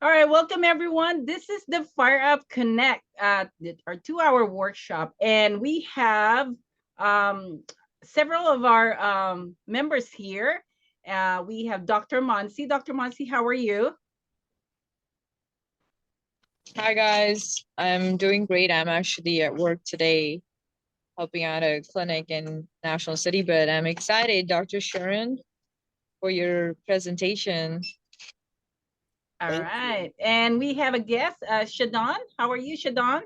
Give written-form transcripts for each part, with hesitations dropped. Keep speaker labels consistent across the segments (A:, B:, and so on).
A: All right, welcome everyone. This is the Fire Up Connect, our 2-hour workshop, and we have um, several of our members here. We have Dr. Monsi. Dr. Monsi, how are you?
B: Hi guys, I'm doing great. I'm actually at work today helping out a clinic in National City, but I'm excited, Dr. Sharon, for your presentation.
A: All
C: Thank you.
A: right, and we have a guest, Shadon. How are you, Shadon?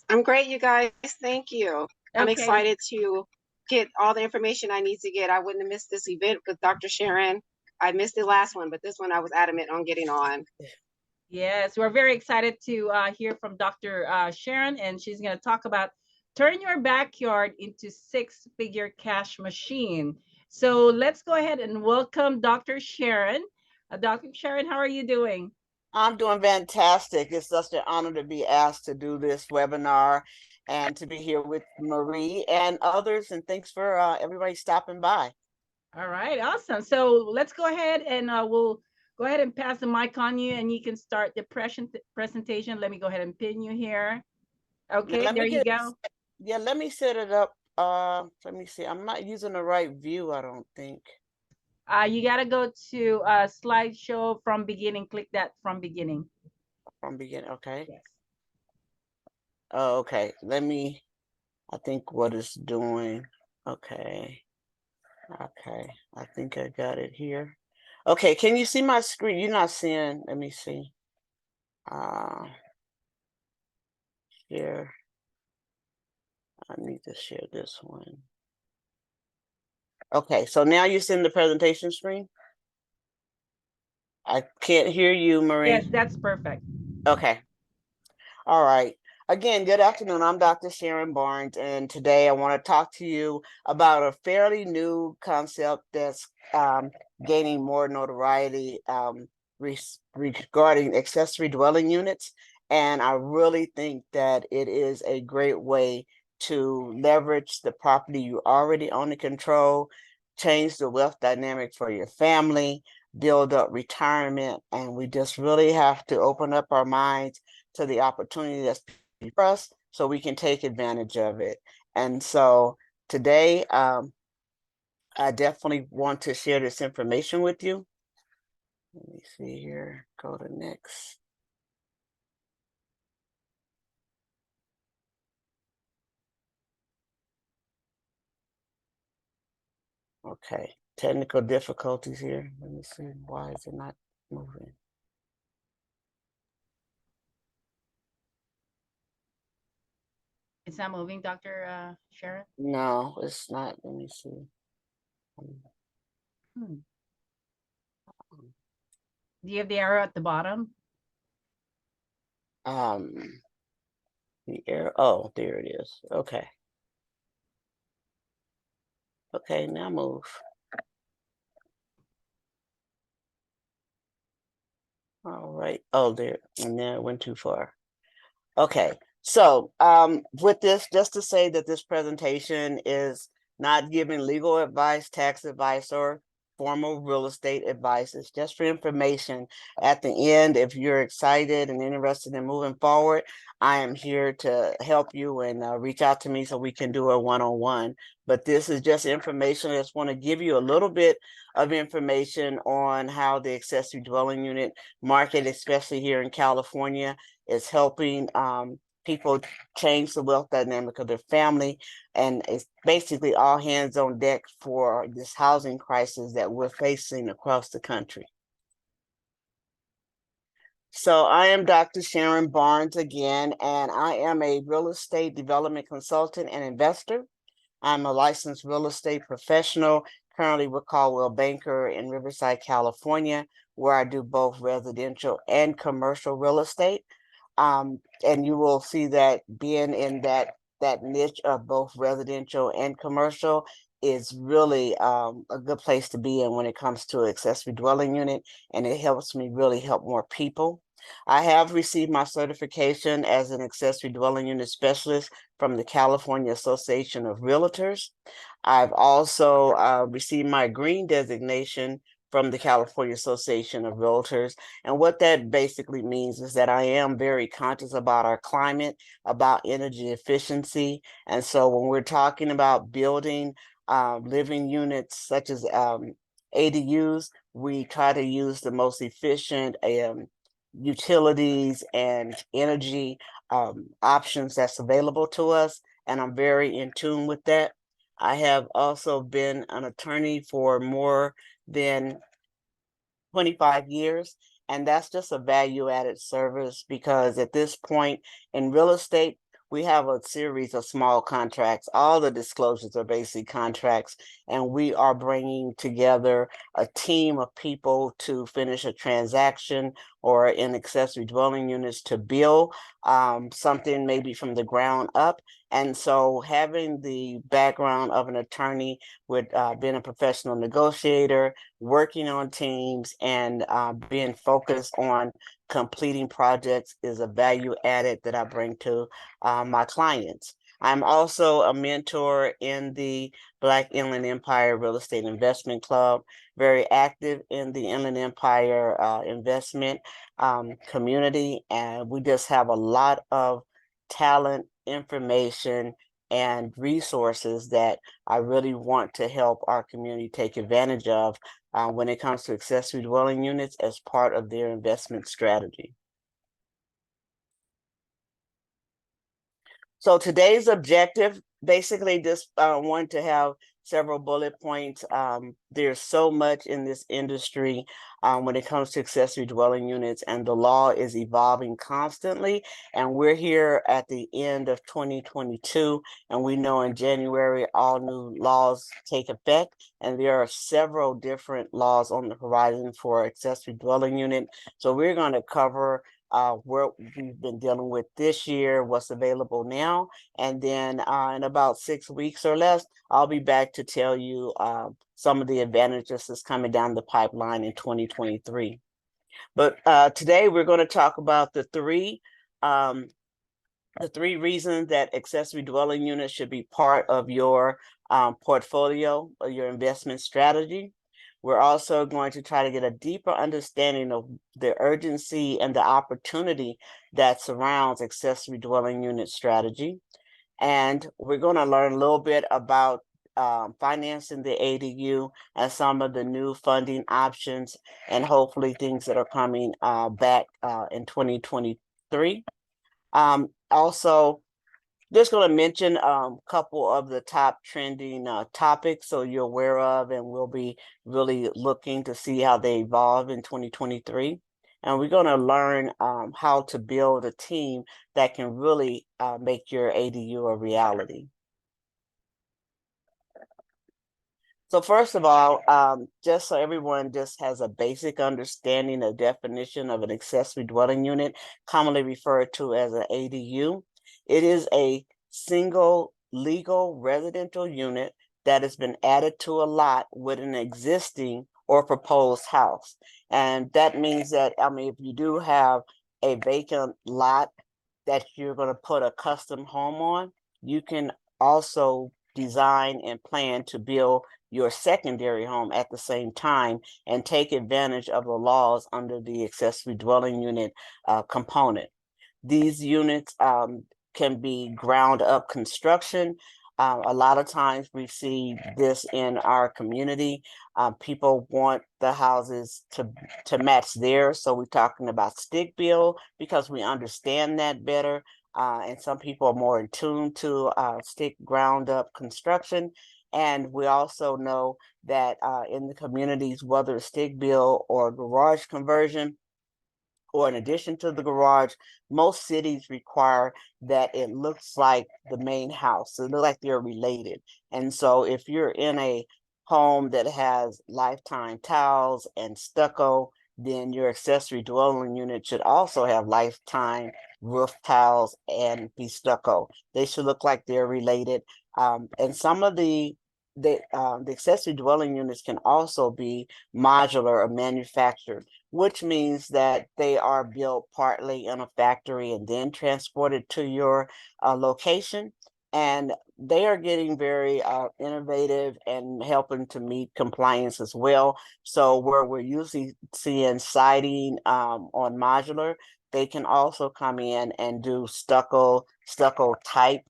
C: I'm great, you guys. Thank you. I'm
A: Okay.
C: excited to get all the information I need to get. I wouldn't have missed this event with Dr. Sharon. I missed the last one, but this one I was adamant on getting on.
A: Yes, we're very excited to hear from Dr. Sharon, and she's going to talk about turn your backyard into six-figure cash machine. So let's go ahead and welcome Dr. Sharon. Dr. Sharon, how are you doing?
D: I'm doing fantastic. It's such an honor to be asked to do this webinar and to be here with Marie and others. And thanks for everybody stopping by.
A: All right, awesome. So let's go ahead and we'll go ahead and pass the mic on you, and you can start the presentation. Let me go ahead and pin you here.
D: Now,
A: Okay,
D: let
A: there
D: me
A: you
D: get,
A: go.
D: yeah, let me set it up. Let me see. I'm not using the right view, I don't think.
A: You got to go to slideshow from beginning. Click that from beginning.
D: From beginning, okay.
A: Yes.
D: Oh, okay. I think what it's doing. Okay. Okay. I think I got it here. Okay, can you see my screen? You're not seeing, let me see. Here. I need to share this one. Okay, so now you're seeing the presentation screen? I can't hear you, Marie.
A: Yes, that's perfect.
D: Okay. All right. Again, good afternoon. I'm Dr. Sharon Barnes, and today I want to talk to you about a fairly new concept that's gaining more notoriety regarding accessory dwelling units. And I really think that it is a great way to leverage the property you already own and control, change the wealth dynamic for your family, build up retirement, and we just really have to open up our minds to the opportunity that's for us so we can take advantage of it. And so today, I definitely want to share this information with you. Let me see here, go to next. Okay, technical difficulties here. Let me see, why is it not moving?
A: It's not moving, Dr. Sharon?
D: No, it's not. Let me see.
A: Hmm. Do you have the arrow at the bottom?
D: The arrow, oh, there it is. Okay. Okay, now move. All right. Oh, there, and then it went too far. Okay, so with this, just to say that this presentation is not giving legal advice, tax advice, or formal real estate advice. It's just for information. At the end, if you're excited and interested in moving forward, I am here to help you and reach out to me so we can do a one-on-one. But this is just information. I just want to give you a little bit of information on how the accessory dwelling unit market, especially here in California, is helping people change the wealth dynamic of their family. And it's basically all hands on deck for this housing crisis that we're facing across the country. So I am Dr. Sharon Barnes again, and I am a real estate development consultant and investor. I'm a licensed real estate professional, currently with Caldwell Banker in Riverside, California, where I do both residential and commercial real estate. And you will see that being in that niche of both residential and commercial is really a good place to be in when it comes to accessory dwelling unit, and it helps me really help more people. I have received my certification as an accessory dwelling unit specialist from the California Association of Realtors. I've also received my green designation from the California Association of Realtors. And what that basically means is that I am very conscious about our climate, about energy efficiency. And so when we're talking about building living units such as ADUs, we try to use the most efficient utilities and energy options that's available to us. And I'm very in tune with that. I have also been an attorney for more than 25 years. And that's just a value added service because at this point in real estate, we have a series of small contracts. All the disclosures are basic contracts, and we are bringing together a team of people to finish a transaction or in accessory dwelling units to build something maybe from the ground up. And so having the background of an attorney with being a professional negotiator, working on teams, and being focused on completing projects is a value added that I bring to my clients. I'm also a mentor in the Black Inland Empire Real Estate Investment Club, very active in the Inland Empire investment community. And we just have a lot of talent, information, and resources that I really want to help our community take advantage of when it comes to accessory dwelling units as part of their investment strategy. So today's objective, basically just want to have several bullet points. There's so much in this industry when it comes to accessory dwelling units, and the law is evolving constantly. And we're here at the end of 2022, and we know in January, all new laws take effect. And there are several different laws on the horizon for accessory dwelling unit. So we're going to cover what we've been dealing with this year, what's available now, and then in about 6 weeks or less, I'll be back to tell you some of the advantages that's coming down the pipeline in 2023. But today we're going to talk about the three reasons that accessory dwelling units should be part of your portfolio or your investment strategy. We're also going to try to get a deeper understanding of the urgency and the opportunity that surrounds accessory dwelling unit strategy. And we're going to learn a little bit about financing the ADU and some of the new funding options and hopefully things that are coming back in 2023. Also, just going to mention a couple of the top trending topics so you're aware of, and we'll be really looking to see how they evolve in 2023. And we're going to learn how to build a team that can really make your ADU a reality. So first of all, just so everyone just has a basic understanding of definition of an accessory dwelling unit, commonly referred to as an ADU. It is a single legal residential unit that has been added to a lot with an existing or proposed house. And that means that, if you do have a vacant lot that you're going to put a custom home on, you can also design and plan to build your secondary home at the same time and take advantage of the laws under the accessory dwelling unit component. These units can be ground up construction. A lot of times we see this in our community. People want the houses to match theirs. So we're talking about stick build because we understand that better. And some people are more in tune to stick ground up construction. And we also know that in the communities, whether it's stick build or garage conversion, or in addition to the garage, most cities require that it looks like the main house. So it looks like they're related. And so if you're in a home that has lifetime tiles and stucco, then your accessory dwelling unit should also have lifetime roof tiles and be stucco. They should look like they're related. And some of the accessory dwelling units can also be modular or manufactured, which means that they are built partly in a factory and then transported to your location. And they are getting very innovative and helping to meet compliance as well. So where we're usually seeing siding on modular, they can also come in and do stucco type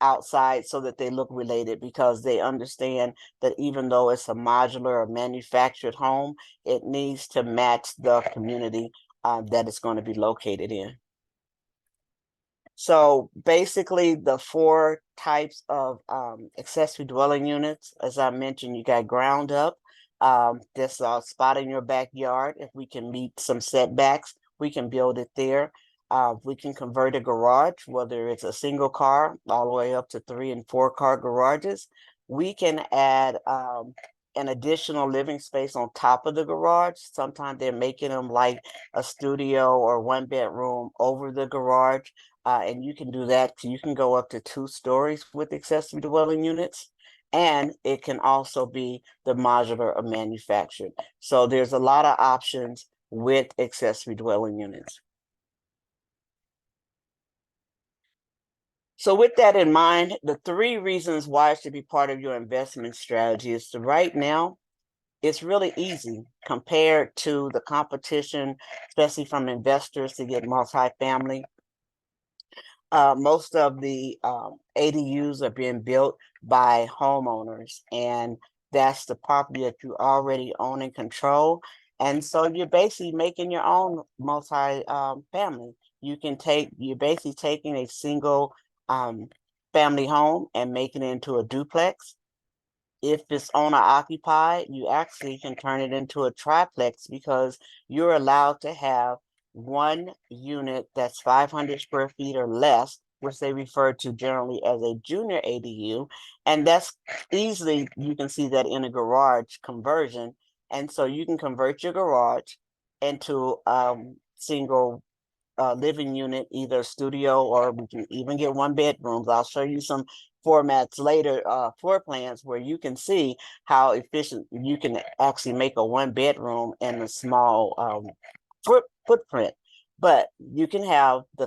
D: outside so that they look related, because they understand that even though it's a modular or manufactured home, it needs to match the community that it's going to be located in. So basically the 4 types of accessory dwelling units, as I mentioned, you got ground up, this spot in your backyard. If we can meet some setbacks, we can build it there. We can convert a garage, whether it's a single car, all the way up to 3 and 4 car garages. We can add an additional living space on top of the garage. Sometimes they're making them like a studio or 1 bedroom over the garage. And you can do that. You can go up to 2 stories with accessory dwelling units. And it can also be the modular or manufactured. So there's a lot of options with accessory dwelling units. So with that in mind, the 3 reasons why it should be part of your investment strategy is to right now, it's really easy compared to the competition, especially from investors to get multifamily. Most of the ADUs are being built by homeowners, and that's the property that you already own and control. And so you're basically making your own multi-family. You're basically taking a single family home and making it into a duplex. If it's owner occupied, you actually can turn it into a triplex, because you're allowed to have 1 unit that's 500 square feet or less, which they refer to generally as a junior ADU. And that's easily, you can see that in a garage conversion. And so you can convert your garage into single living unit, either studio, or we can even get 1 bedrooms. I'll show you some formats later, floor plans, where you can see how efficient you can actually make a 1 bedroom in a small footprint. But you can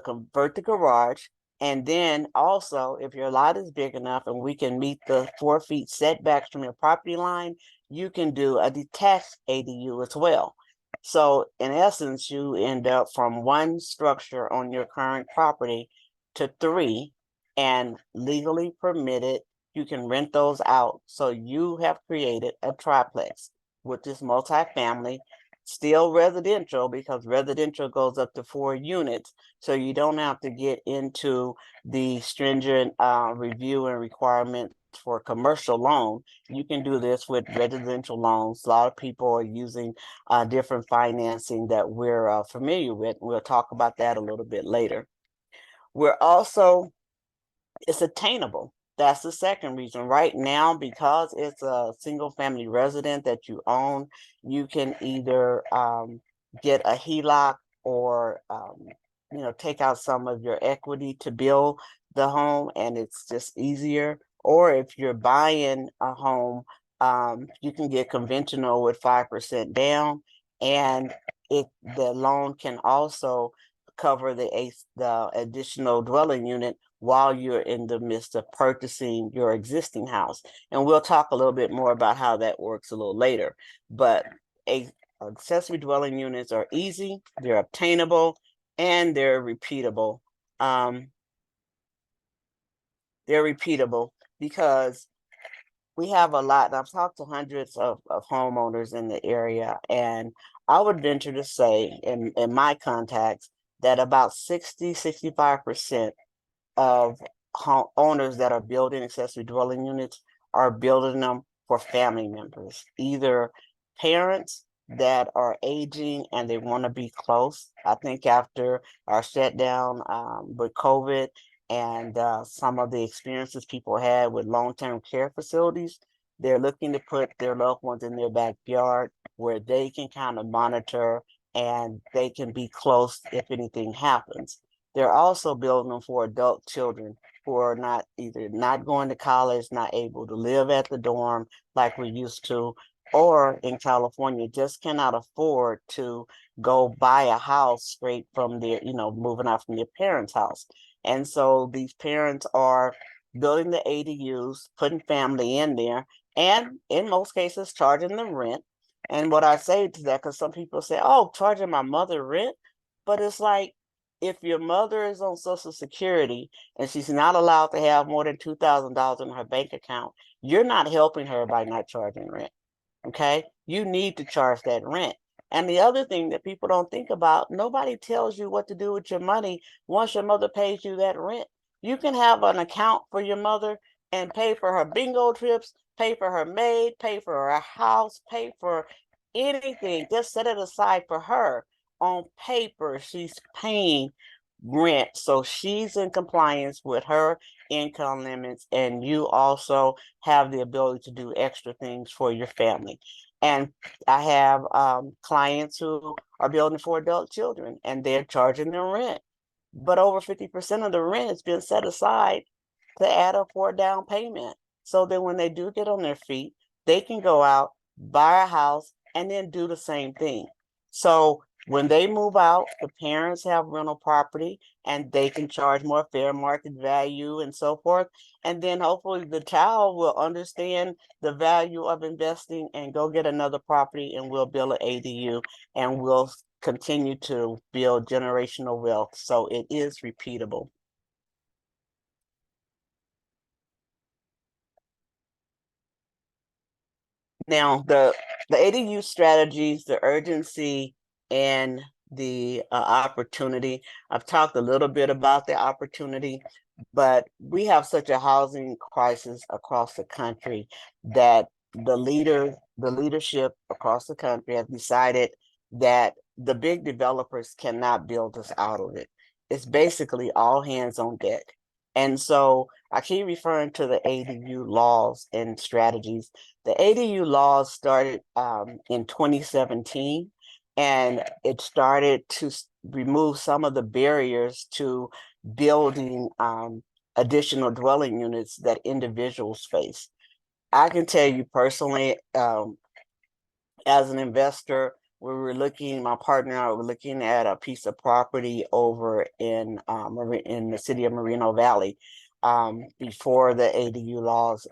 D: convert the garage, and then also, if your lot is big enough and we can meet the 4 feet setbacks from your property line, you can do a detached ADU as well. So in essence, you end up from 1 structure on your current property to 3, and legally permitted, you can rent those out. So you have created a triplex, which is multifamily, still residential, because residential goes up to 4 units. So you don't have to get into the stringent review and requirement for commercial loan. You can do this with residential loans. A lot of people are using different financing that we're familiar with. We'll talk about that a little bit later. It's attainable. That's the second reason. Right now, because it's a single family resident that you own, you can either get a HELOC, or take out some of your equity to build the home, and it's just easier. Or if you're buying a home, you can get conventional with 5% down, and the loan can also cover the additional dwelling unit while you're in the midst of purchasing your existing house. And we'll talk a little bit more about how that works a little later. But accessory dwelling units are easy, they're obtainable, and they're repeatable. They're repeatable because we have a lot. I've talked to hundreds of homeowners in the area, and I would venture to say in my contacts that about 65% of owners that are building accessory dwelling units are building them for family members, either parents that are aging and they want to be close. I think after our shutdown with COVID and some of the experiences people had with long-term care facilities, they're looking to put their loved ones in their backyard where they can kind of monitor and they can be close if anything happens. They're also building them for adult children who are not going to college, not able to live at the dorm like we used to, or in California, just cannot afford to go buy a house straight from moving out from their parents' house. And so these parents are building the ADUs, putting family in there, and in most cases, charging them rent. And what I say to that, because some people say, oh, charging my mother rent. But it's like, if your mother is on Social Security and she's not allowed to have more than $2,000 in her bank account, you're not helping her by not charging rent. Okay, you need to charge that rent. And the other thing that people don't think about, nobody tells you what to do with your money once your mother pays you that rent. You can have an account for your mother and pay for her bingo trips, pay for her maid, pay for her house, pay for anything. Just set it aside for her. On paper, she's paying rent. So she's in compliance with her income limits, and you also have the ability to do extra things for your family. And I have clients who are building for adult children and they're charging them rent. But over 50% of the rent has been set aside to add up for a down payment. So that when they do get on their feet, they can go out, buy a house, and then do the same thing. So when they move out, the parents have rental property and they can charge more fair market value and so forth. And then hopefully the child will understand the value of investing and go get another property, and we'll build an ADU and we'll continue to build generational wealth. So it is repeatable. Now, the ADU strategies, the urgency, and the opportunity. I've talked a little bit about the opportunity, but we have such a housing crisis across the country that the leadership across the country has decided that the big developers cannot build us out of it. It's basically all hands on deck. And so I keep referring to the ADU laws and strategies. The ADU laws started in 2017, and it started to remove some of the barriers to building additional dwelling units that individuals face. I can tell you personally, as an investor, we were looking, my partner and I were looking at a piece of property over in the city of Moreno Valley before the ADU laws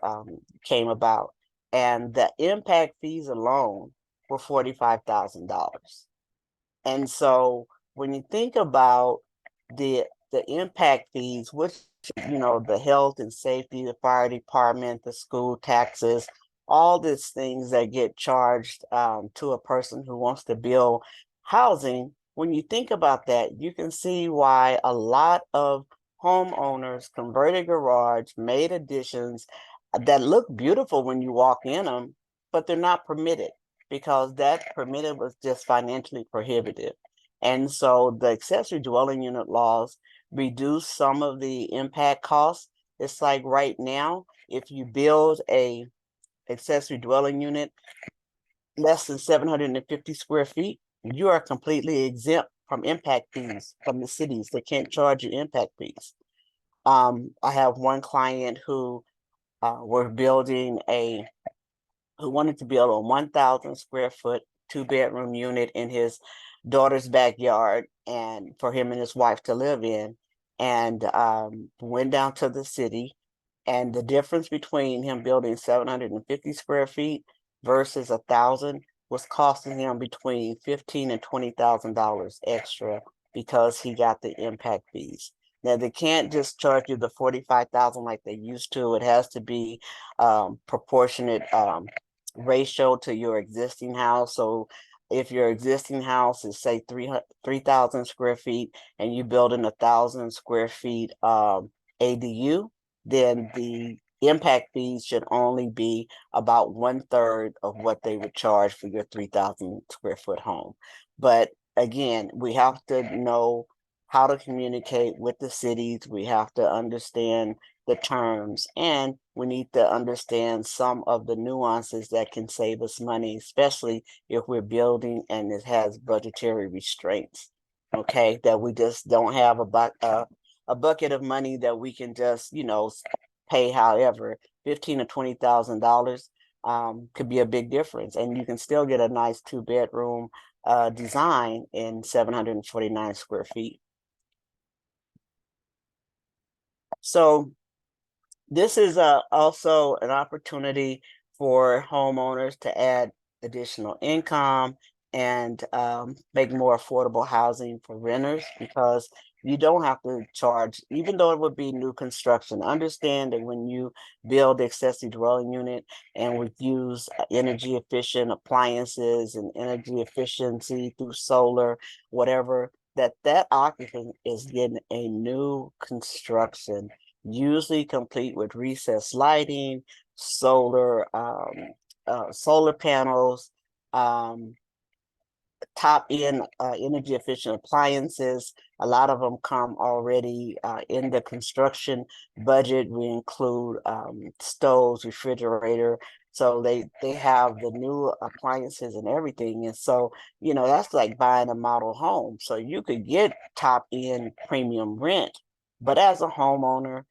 D: came about. And the impact fees alone were $45,000. And so when you think about the impact fees, which, you know, the health and safety, the fire department, the school taxes, all these things that get charged to a person who wants to build housing, when you think about that, you can see why a lot of homeowners converted garage, made additions that look beautiful when you walk in them, but they're not permitted because that permitted was just financially prohibitive. And so the accessory dwelling unit laws reduce some of the impact costs. It's like right now, if you build a accessory dwelling unit less than 750 square feet, you are completely exempt from impact fees from the cities. They can't charge you impact fees. I have one client who were building who wanted to build a 1,000 square foot 2-bedroom unit in his daughter's backyard and for him and his wife to live in, and went down to the city. And the difference between him building 750 square feet versus 1,000 was costing him between $15,000 and $20,000 extra because he got the impact fees. Now they can't just charge you the 45,000 like they used to. It has to be proportionate ratio to your existing house. So if your existing house is say 3,000 square feet and you build in 1,000 square feet ADU, then the impact fees should only be about 1/3 of what they would charge for your 3,000 square foot home. But again, we have to know how to communicate with the cities. We have to understand the terms, and we need to understand some of the nuances that can save us money, especially if we're building and it has budgetary restraints. Okay, that we just don't have a bucket of money that we can just, you know, pay however. $15,000 or $20,000 could be a big difference, and you can still get a nice 2-bedroom design in 749 square feet. So This is also an opportunity for homeowners to add additional income and make more affordable housing for renters, because you don't have to charge, even though it would be new construction. Understand that when you build accessory dwelling unit and we use energy efficient appliances and energy efficiency through solar, whatever, that occupant is getting a new construction, usually complete with recessed lighting, solar solar panels, um, top end energy efficient appliances. A lot of them come already in the construction budget. We include stoves, refrigerator. So they have the new appliances and everything. And so, that's like buying a model home. So you could get top end premium rent, but as a homeowner,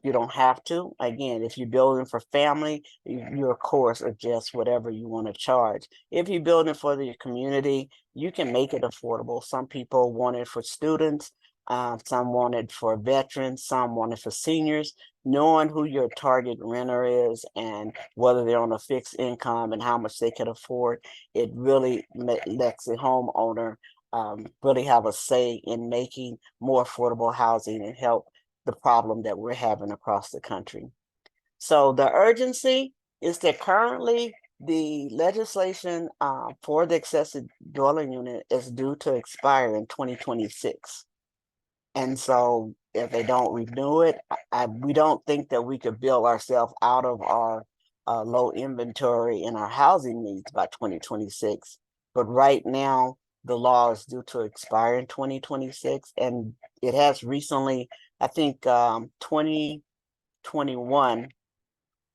D: you don't have to. Again, if you're building for family, you of course adjust whatever you want to charge. If you're building for the community, you can make it affordable. Some people want it for students, some want it for veterans, some want it for seniors. Knowing who your target renter is and whether they're on a fixed income and how much they can afford, it really lets the homeowner really have a say in making more affordable housing and help the problem that we're having across the country. So the urgency is that currently the legislation for the accessory dwelling unit is due to expire in 2026. And so if they don't renew it, we don't think that we could build ourselves out of our low inventory and our housing needs by 2026. But right now, the law is due to expire in 2026. And it has recently, I think 2021,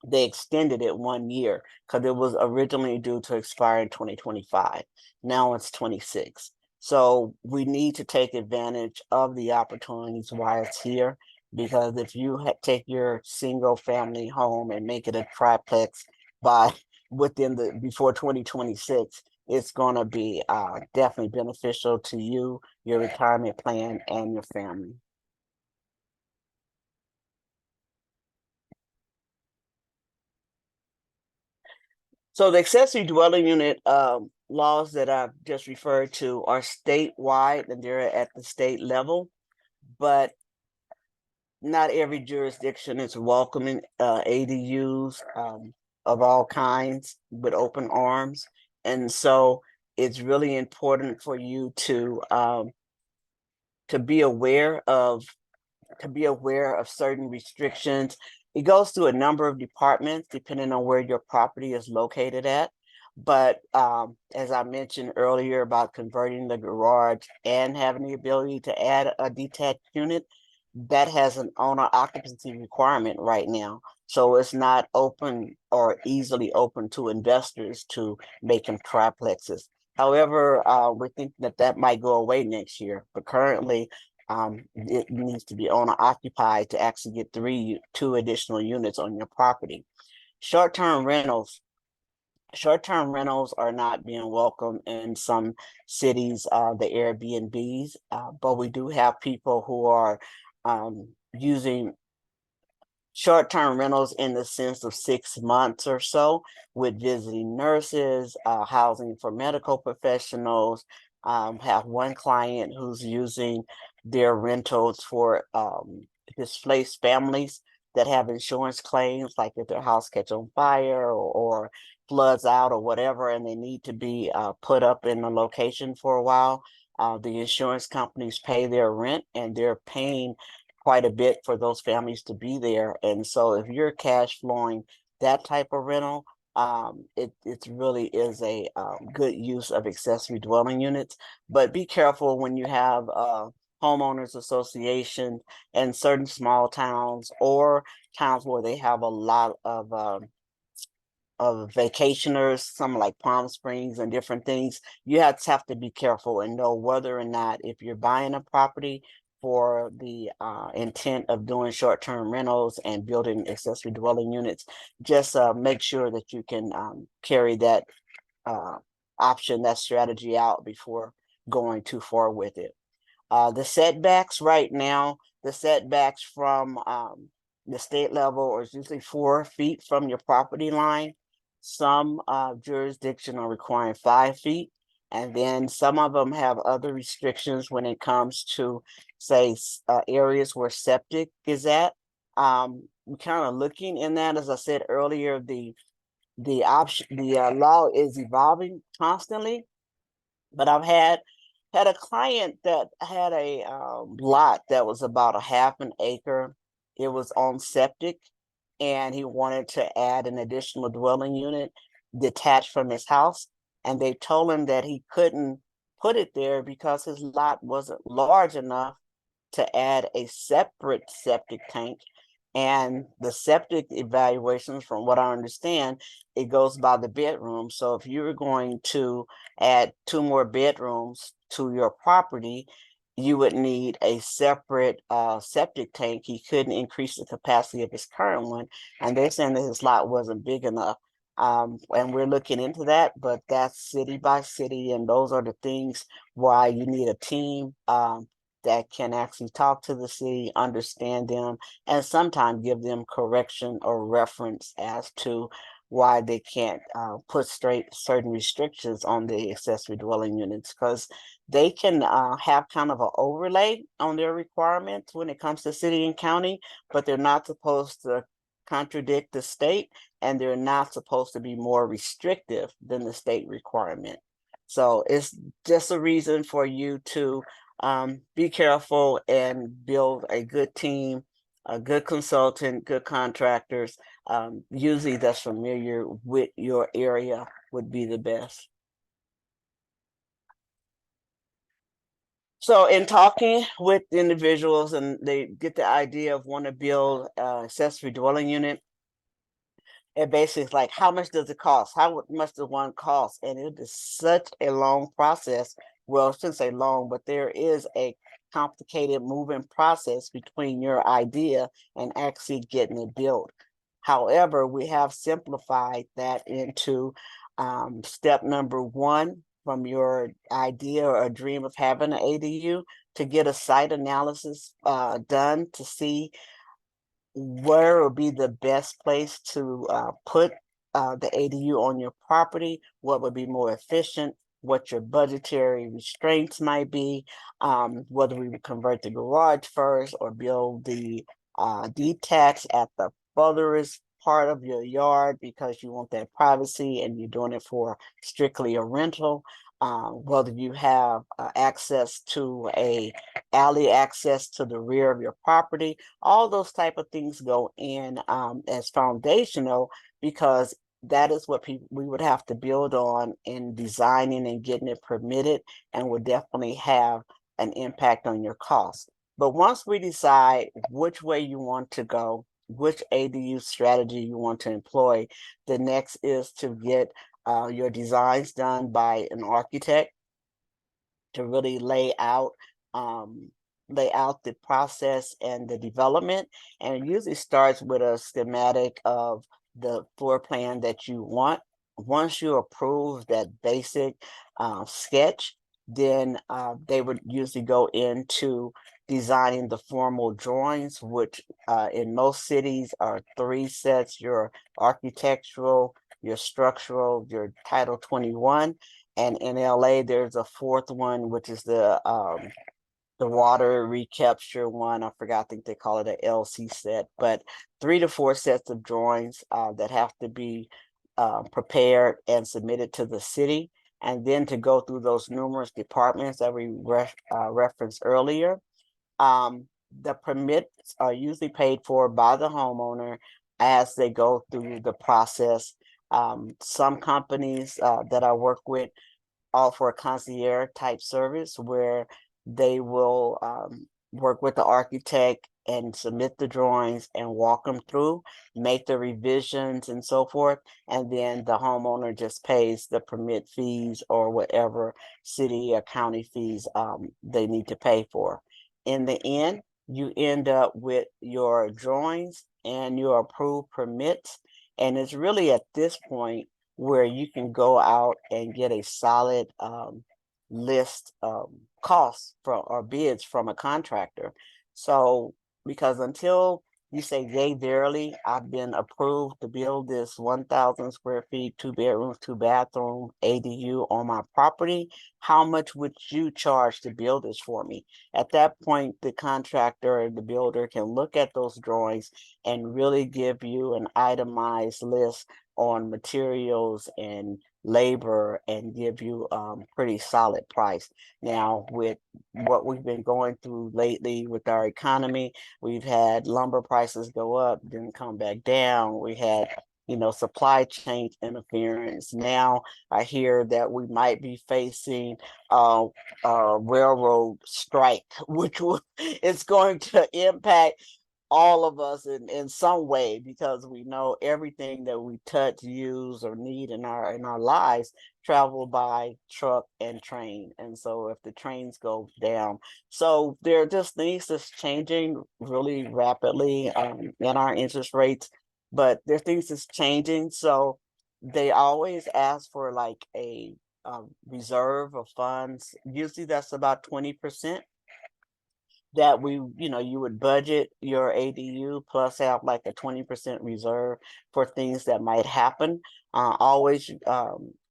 D: they extended it 1 year because it was originally due to expire in 2025. Now it's 26. So we need to take advantage of the opportunities while it's here, because if you take your single family home and make it a triplex by before 2026, it's going to be definitely beneficial to you, your retirement plan, and your family. So the accessory dwelling unit laws that I've just referred to are statewide, and they're at the state level, but not every jurisdiction is welcoming ADUs of all kinds with open arms. And so it's really important for you to be aware of certain restrictions. It goes through a number of departments depending on where your property is located at. But as I mentioned earlier about converting the garage and having the ability to add a detached unit, that has an owner occupancy requirement right now. So it's not open or easily open to investors to make them triplexes. However, we're thinking that might go away next year, but currently it needs to be owner occupied to actually get two additional units on your property. Short-term rentals are not being welcome in some cities, the Airbnbs, but we do have people who are using short-term rentals in the sense of 6 months or so, with visiting nurses, housing for medical professionals. Have one client who's using their rentals for displaced families that have insurance claims, like if their house catch on fire or floods out or whatever, and they need to be put up in a location for a while. The insurance companies pay their rent, and they're paying quite a bit for those families to be there. And so if you're cash flowing that type of rental, it really is a good use of accessory dwelling units. But be careful when you have homeowners association in certain small towns or towns where they have a lot of vacationers, some like Palm Springs and different things. You have to be careful and know whether or not, if you're buying a property for the intent of doing short-term rentals and building accessory dwelling units, just make sure that you can carry that option, that strategy out before going too far with it. The setbacks right now, the setbacks from the state level, or it's usually 4 feet from your property line. Some jurisdictions are requiring 5 feet. And then some of them have other restrictions when it comes to, say, areas where septic is at. We're kind of looking in that, as I said earlier, the law is evolving constantly. But I've had a client that had a lot that was about a half an acre. It was on septic, and he wanted to add an additional dwelling unit detached from his house. And they told him that he couldn't put it there because his lot wasn't large enough to add a separate septic tank. And the septic evaluations, from what I understand, it goes by the bedroom. So if you're going to add 2 more bedrooms to your property, you would need a separate septic tank. He couldn't increase the capacity of his current one. And they're saying that his lot wasn't big enough. And we're looking into that, but that's city by city. And those are the things why you need a team that can actually talk to the city, understand them, and sometimes give them correction or reference as to why they can't put straight certain restrictions on the accessory dwelling units, because they can have kind of an overlay on their requirements when it comes to city and county, but they're not supposed to contradict the state, and they're not supposed to be more restrictive than the state requirement. So it's just a reason for you to be careful and build a good team, a good consultant, good contractors, usually that's familiar with your area would be the best. So in talking with individuals, and they get the idea of want to build accessory dwelling unit, it basically is like, how much does it cost? How much does one cost? And it is such a long process. Well, I shouldn't say long, but there is a complicated moving process between your idea and actually getting it built. However, we have simplified that into step number 1, from your idea or a dream of having an ADU, to get a site analysis done to see where would be the best place to put the ADU on your property, what would be more efficient, what your budgetary restraints might be, whether we would convert the garage first or build the detached at the furthest part of your yard because you want that privacy and you're doing it for strictly a rental. Whether you have access to a alley access to the rear of your property, all those type of things go in as foundational, because that is what we would have to build on in designing and getting it permitted, and would definitely have an impact on your costs. But once we decide which way you want to go, which ADU strategy you want to employ, the next is to get your designs done by an architect to really lay out the process and the development. And it usually starts with a schematic of the floor plan that you want. Once you approve that basic sketch, then they would usually go into designing the formal drawings, which in most cities are 3 sets: your architectural, your structural, your Title 21. And in LA, there's a 4th one, which is the water recapture one. I forgot, I think they call it an LC set, but 3 to 4 sets of drawings that have to be prepared and submitted to the city. And then to go through those numerous departments that we referenced earlier. The permits are usually paid for by the homeowner as they go through the process. Some companies that I work with offer a concierge type service where they will work with the architect and submit the drawings and walk them through, make the revisions and so forth. And then the homeowner just pays the permit fees or whatever city or county fees they need to pay for. In the end, you end up with your drawings and your approved permits. And it's really at this point where you can go out and get a solid list of costs from or bids from a contractor. So because until you say, yay, verily, I've been approved to build this 1,000 square feet, 2 bedrooms, 2 bathroom ADU on my property. How much would you charge to build this for me? At that point, the contractor or the builder can look at those drawings and really give you an itemized list on materials and labor and give you pretty solid price. Now, with what we've been going through lately with our economy, we've had lumber prices go up, then come back down. We had, supply chain interference. Now I hear that we might be facing a railroad strike, which is going to impact all of us in some way, because we know everything that we touch, use, or need in our lives travel by truck and train. And so if the trains go down, so there are just things that's changing really rapidly in our interest rates, but there are things that's changing. So they always ask for like a reserve of funds. Usually that's about 20% that you would budget your ADU plus have like a 20% reserve for things that might happen. Always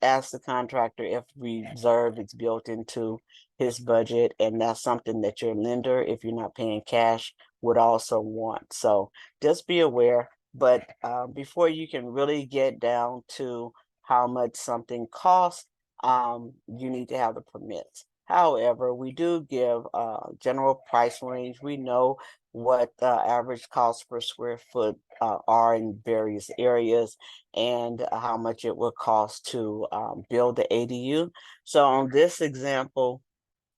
D: ask the contractor if reserve is built into his budget, and that's something that your lender, if you're not paying cash, would also want. So just be aware. But before you can really get down to how much something costs, you need to have the permits. However, we do give a general price range. We know what the average cost per square foot are in various areas, and how much it will cost to build the ADU. So on this example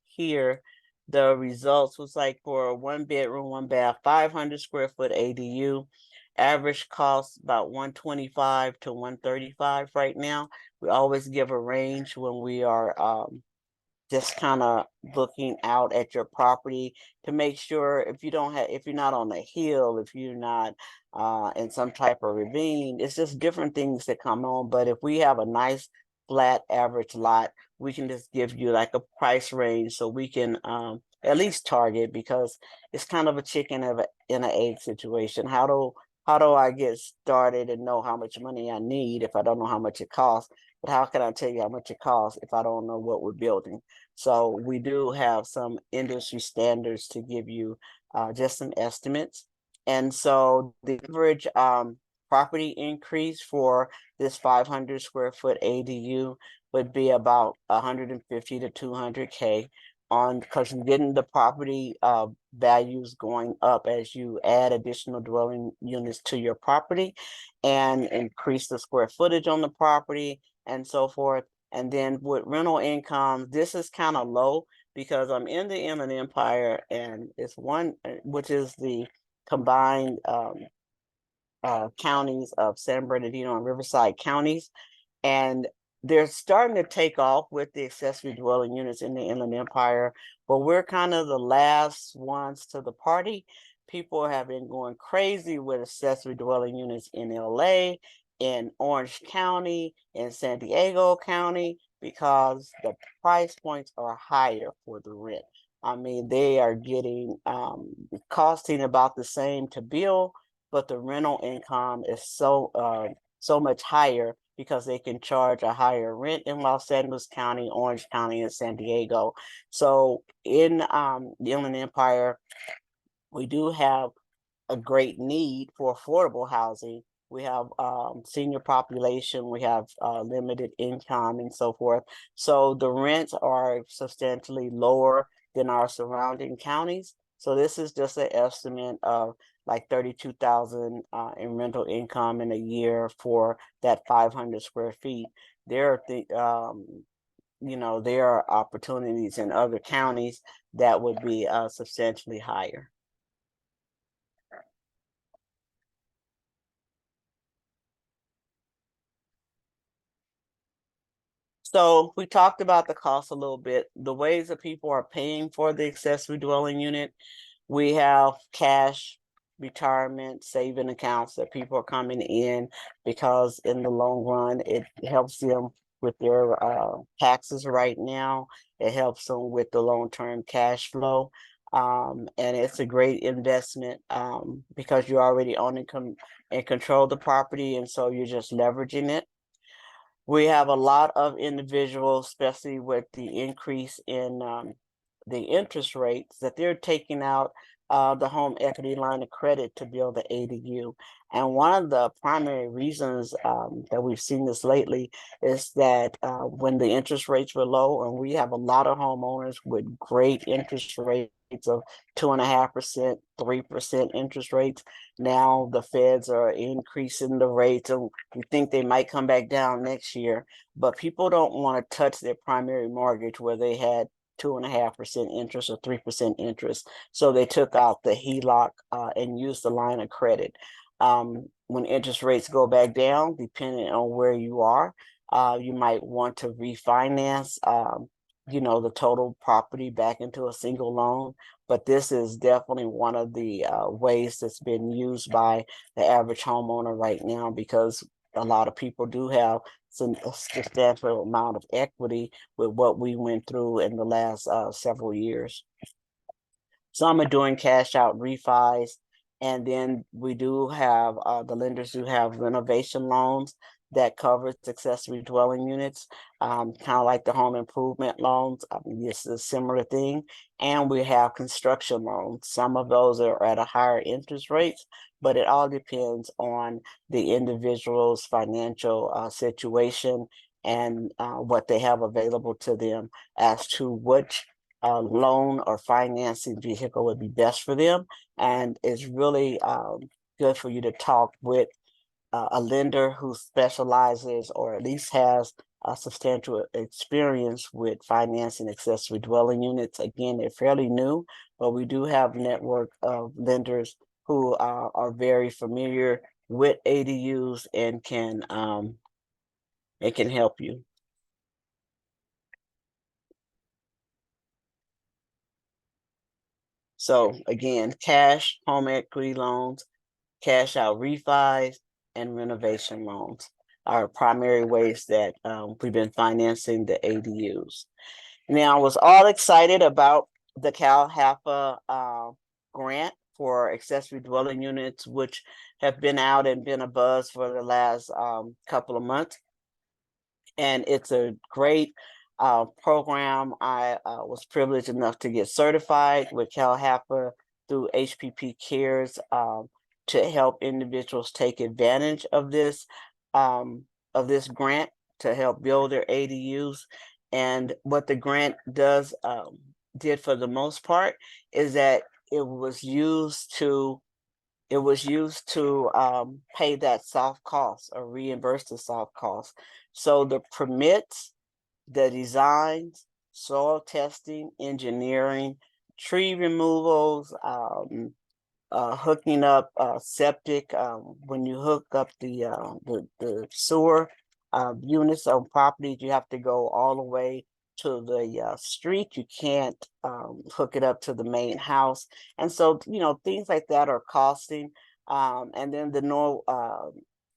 D: here, the results was like for a 1 bedroom, 1 bath, 500 square foot ADU, average cost about 125 to 135 right now. We always give a range when we are just kind of looking out at your property to make sure if you're not on a hill, if you're not in some type of ravine, it's just different things that come on. But if we have a nice flat average lot, we can just give you like a price range so we can at least target, because it's kind of a chicken in an egg situation. How do I get started and know how much money I need if I don't know how much it costs? But how can I tell you how much it costs if I don't know what we're building? So we do have some industry standards to give you just some estimates. And so the average property increase for this 500 square foot ADU would be about 150 to 200K on, because you're getting the property values going up as you add additional dwelling units to your property and increase the square footage on the property and so forth. And then with rental income, this is kind of low because I'm in the Inland Empire, and it's one, which is the combined counties of San Bernardino and Riverside counties. And they're starting to take off with the accessory dwelling units in the Inland Empire, but we're kind of the last ones to the party. People have been going crazy with accessory dwelling units in LA, in Orange County, in San Diego County, because the price points are higher for the rent. I mean, they are getting costing about the same to build, but the rental income is so much higher because they can charge a higher rent in Los Angeles County, Orange County, and San Diego. So in the Inland Empire, we do have a great need for affordable housing. We have senior population, we have limited income and so forth. So the rents are substantially lower than our surrounding counties. So this is just an estimate of like 32,000 in rental income in a year for that 500 square feet. There are there are opportunities in other counties that would be substantially higher. So we talked about the cost a little bit, the ways that people are paying for the accessory dwelling unit. We have cash, retirement, saving accounts that people are coming in because in the long run, it helps them with their taxes right now. It helps them with the long-term cash flow. And it's a great investment because you already own and control the property, and so you're just leveraging it. We have a lot of individuals, especially with the increase in the interest rates, that they're taking out the home equity line of credit to build the ADU. And one of the primary reasons that we've seen this lately is that when the interest rates were low, and we have a lot of homeowners with great interest rates of 2.5%, 3% interest rates. Now the feds are increasing the rates, and we think they might come back down next year. But people don't want to touch their primary mortgage where they had 2.5% interest or 3% interest. So they took out the HELOC and used the line of credit. When interest rates go back down, depending on where you are, you might want to refinance, the total property back into a single loan. But this is definitely one of the ways that's been used by the average homeowner right now, because a lot of people do have a substantial amount of equity with what we went through in the last several years. Some are doing cash out refis, and then we do have the lenders who have renovation loans that covers accessory dwelling units, kind of like the home improvement loans. This is a similar thing. And we have construction loans. Some of those are at a higher interest rates, but it all depends on the individual's financial situation and what they have available to them as to which loan or financing vehicle would be best for them. And it's really good for you to talk with a lender who specializes or at least has a substantial experience with financing accessory dwelling units. Again, they're fairly new, but we do have a network of lenders who are very familiar with ADUs and can help you. So again, cash, home equity loans, cash out refis, and renovation loans are primary ways that we've been financing the ADUs. Now, I was all excited about the Cal HAPA grant for accessory dwelling units, which have been out and been a buzz for the last couple of months. And it's a great program. I was privileged enough to get certified with Cal HAPA through HPP Cares to help individuals take advantage of this grant to help build their ADUs. And what the grant did for the most part is that it was used to pay that soft cost or reimburse the soft cost. So the permits, the designs, soil testing, engineering, tree removals, hooking up septic. When you hook up the sewer units on properties, you have to go all the way to the street. You can't hook it up to the main house. And so, things like that are costing. And then the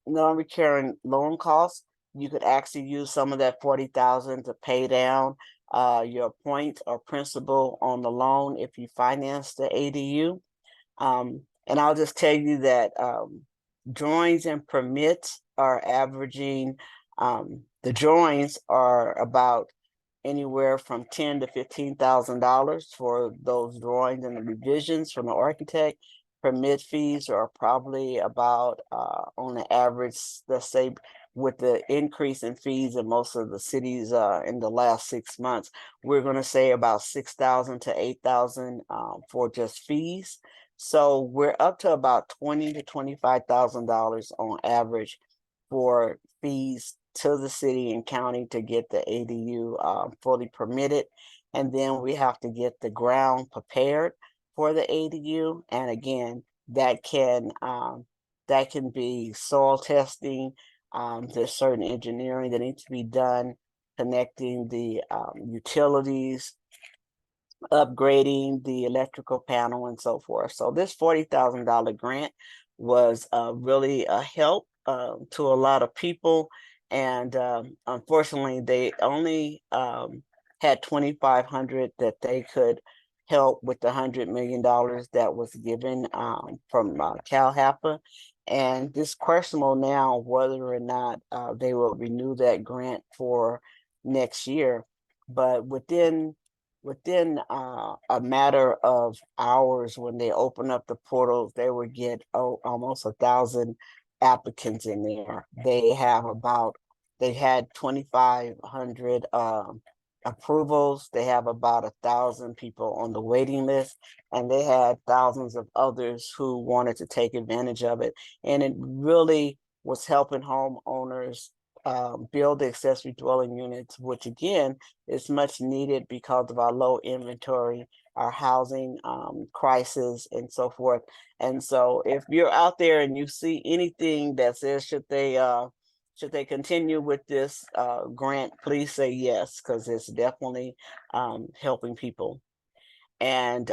D: non-recurring loan costs, you could actually use some of that $40,000 to pay down your point or principal on the loan if you finance the ADU. And I'll just tell you that drawings and permits are averaging, the drawings are about anywhere from $10,000 to $15,000 for those drawings and the revisions from the architect. Permit fees are probably about, on the average, let's say, with the increase in fees in most of the cities in the last 6 months, we're going to say about $6,000 to $8,000 for just fees. So we're up to about $20,000 to $25,000 on average for fees to the city and county to get the ADU fully permitted. And then we have to get the ground prepared for the ADU. And again, that can be soil testing. There's certain engineering that needs to be done, connecting the utilities, upgrading the electrical panel, and so forth. So this $40,000 grant was really a help to a lot of people. And unfortunately, they only had $2,500 that they could help with the $100 million that was given from CalHAPA. And it's questionable now whether or not they will renew that grant for next year. But within a matter of hours, when they open up the portals, they would get almost 1,000 applicants in there. They had 2,500 approvals. They have about 1,000 people on the waiting list, and they had thousands of others who wanted to take advantage of it. And it really was helping homeowners build accessory dwelling units, which again is much needed because of our low inventory, our housing crisis, and so forth. And so if you're out there and you see anything that says should they continue with this grant, please say yes, because it's definitely helping people. And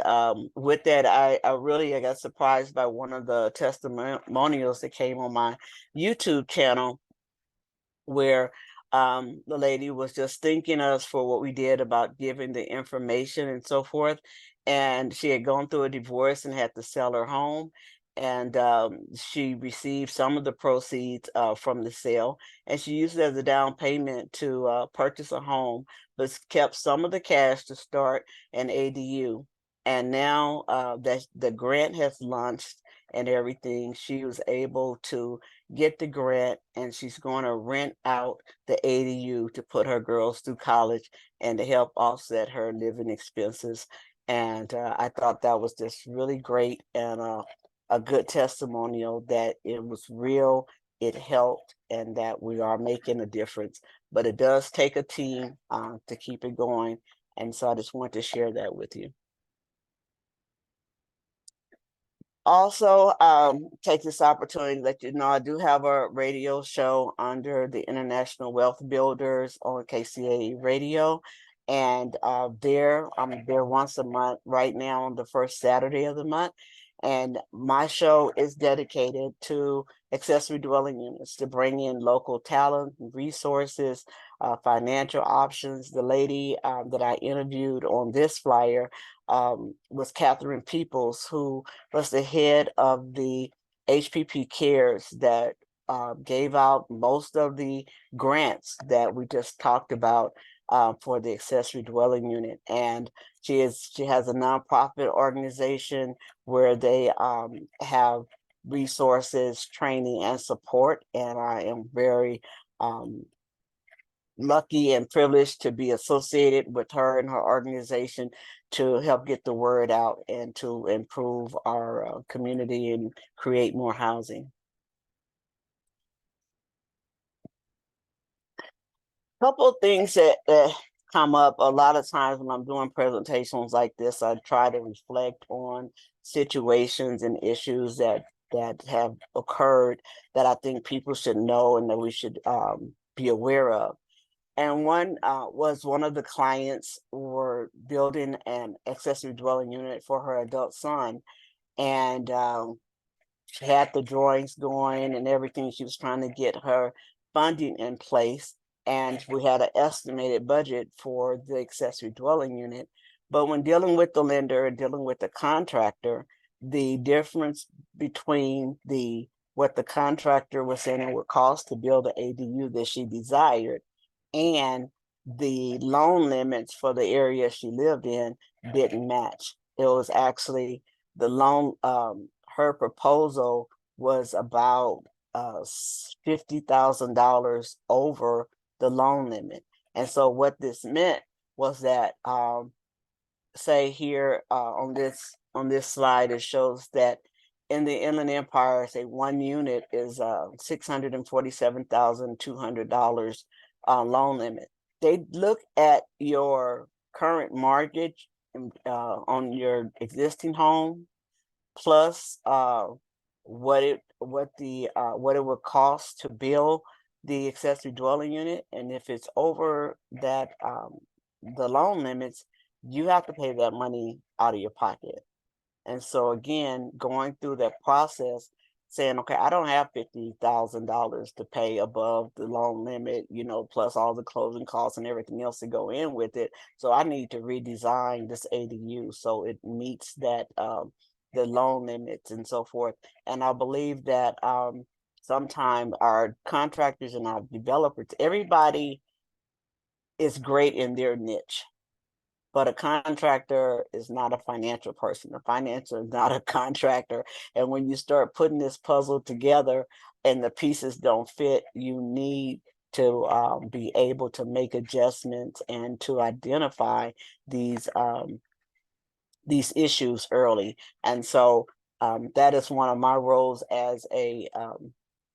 D: with that, I got surprised by one of the testimonials that came on my YouTube channel, where the lady was just thanking us for what we did about giving the information and so forth. And she had gone through a divorce and had to sell her home. And she received some of the proceeds from the sale, and she used it as a down payment to purchase a home, but kept some of the cash to start an ADU. And now that the grant has launched and everything, she was able to get the grant, and she's going to rent out the ADU to put her girls through college and to help offset her living expenses. And I thought that was just really great, and a good testimonial that it was real, it helped, and that we are making a difference. But it does take a team to keep it going. And so I just want to share that with you. Also, take this opportunity to let you know I do have a radio show under the International Wealth Builders on KCAE Radio. And I'm there once a month right now on the first Saturday of the month. And my show is dedicated to accessory dwelling units, to bring in local talent, resources, financial options. The lady that I interviewed on this flyer was Catherine Peoples, who was the head of the HPP Cares that gave out most of the grants that we just talked about for the accessory dwelling unit. And she has a nonprofit organization where they have resources, training, and support. And I am very lucky and privileged to be associated with her and her organization to help get the word out and to improve our community and create more housing. Couple of things that come up a lot of times when I'm doing presentations like this. I try to reflect on situations and issues that have occurred that I think people should know and that we should be aware of. And one was one of the clients were building an accessory dwelling unit for her adult son. And she had the drawings going and everything. She was trying to get her funding in place. And we had an estimated budget for the accessory dwelling unit. But when dealing with the lender and dealing with the contractor, the difference between what the contractor was saying it would cost to build the ADU that she desired and the loan limits for the area she lived in didn't match. It was actually the loan, her proposal was about $50,000 over the loan limit. And so what this meant was that, say here on this slide, it shows that in the Inland Empire, say one unit is $647,200 loan limit. They look at your current mortgage on your existing home, plus what it would cost to build the accessory dwelling unit, and if it's over that the loan limits, you have to pay that money out of your pocket. And so again, going through that process, saying, okay, I don't have $50,000 to pay above the loan limit, plus all the closing costs and everything else to go in with it. So I need to redesign this ADU so it meets that the loan limits and so forth. And I believe that sometimes our contractors and our developers, everybody is great in their niche. But a contractor is not a financial person. A financier is not a contractor. And when you start putting this puzzle together and the pieces don't fit, you need to be able to make adjustments and to identify these issues early. And so that is one of my roles as an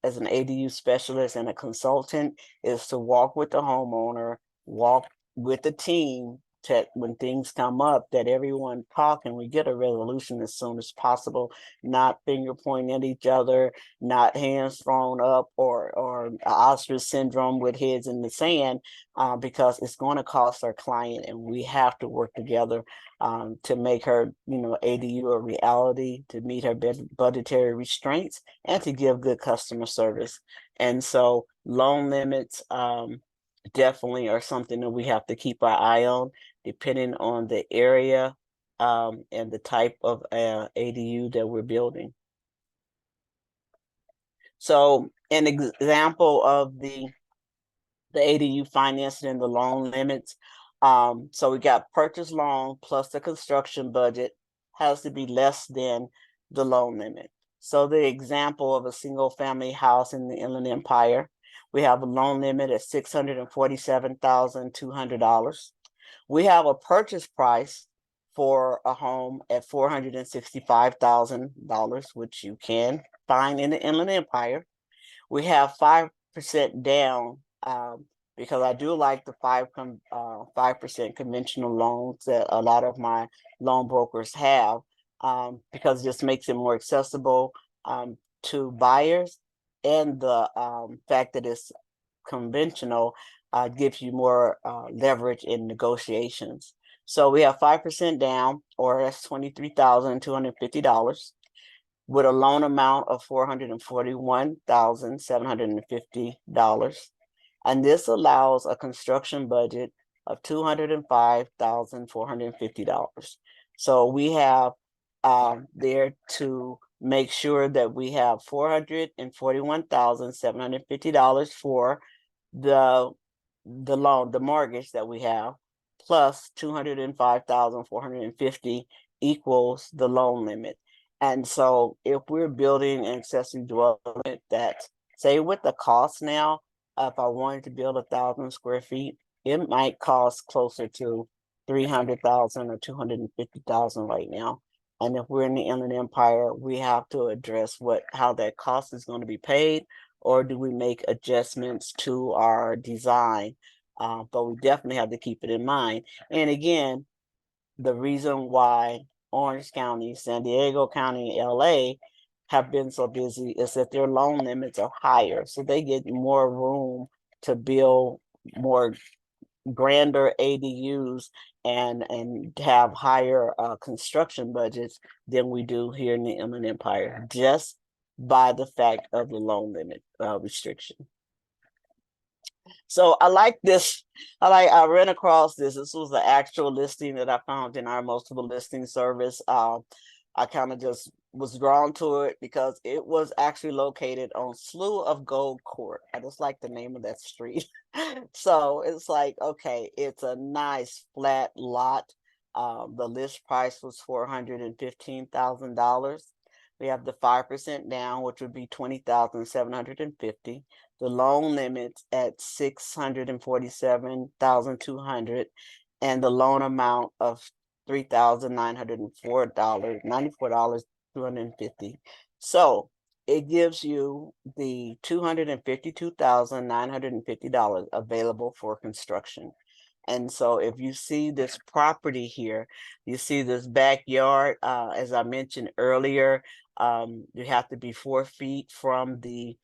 D: ADU specialist and a consultant, is to walk with the homeowner, walk with the team, to when things come up, that everyone talk and we get a resolution as soon as possible, not finger pointing at each other, not hands thrown up or ostrich syndrome with heads in the sand, because it's going to cost our client, and we have to work together to make her, ADU a reality, to meet her budgetary restraints, and to give good customer service. And so loan limits definitely are something that we have to keep our eye on, depending on the area and the type of ADU that we're building. So an example of the ADU financing and the loan limits. So we got purchase loan plus the construction budget has to be less than the loan limit. So the example of a single family house in the Inland Empire, we have a loan limit at $647,200. We have a purchase price for a home at $465,000, which you can find in the Inland Empire. We have 5% down, because I do like the 5% conventional loans that a lot of my loan brokers have, because it just makes it more accessible to buyers, and the fact that it's conventional gives you more leverage in negotiations. So we have 5% down, or that's $23,250. With a loan amount of $441,750. And this allows a construction budget of $205,450. So we have there to make sure that we have $441,750 for the loan, the mortgage that we have, plus $205,450 equals the loan limit. And so if we're building an accessory dwelling that, say with the cost now, if I wanted to build 1,000 square feet, it might cost closer to 300,000 or 250,000 right now. And if we're in the Inland Empire, we have to address how that cost is going to be paid, or do we make adjustments to our design? But we definitely have to keep it in mind. And again, the reason why Orange County, San Diego County, LA have been so busy is that their loan limits are higher. So they get more room to build more grander ADUs and have higher construction budgets than we do here in the Inland Empire, just by the fact of the loan limit restriction. So I like this. I ran across this. This was the actual listing that I found in our multiple listing service. I kind of just was drawn to it because it was actually located on Slough of Gold Court. I just like the name of that street. So it's like, okay, it's a nice flat lot. The list price was $415,000. We have the 5% down, which would be $20,750. The loan limit at $647,200, and the loan amount of $3,994.250. So it gives you the $252,950 available for construction. And so if you see this property here, you see this backyard, as I mentioned earlier, you have to be 4 feet from the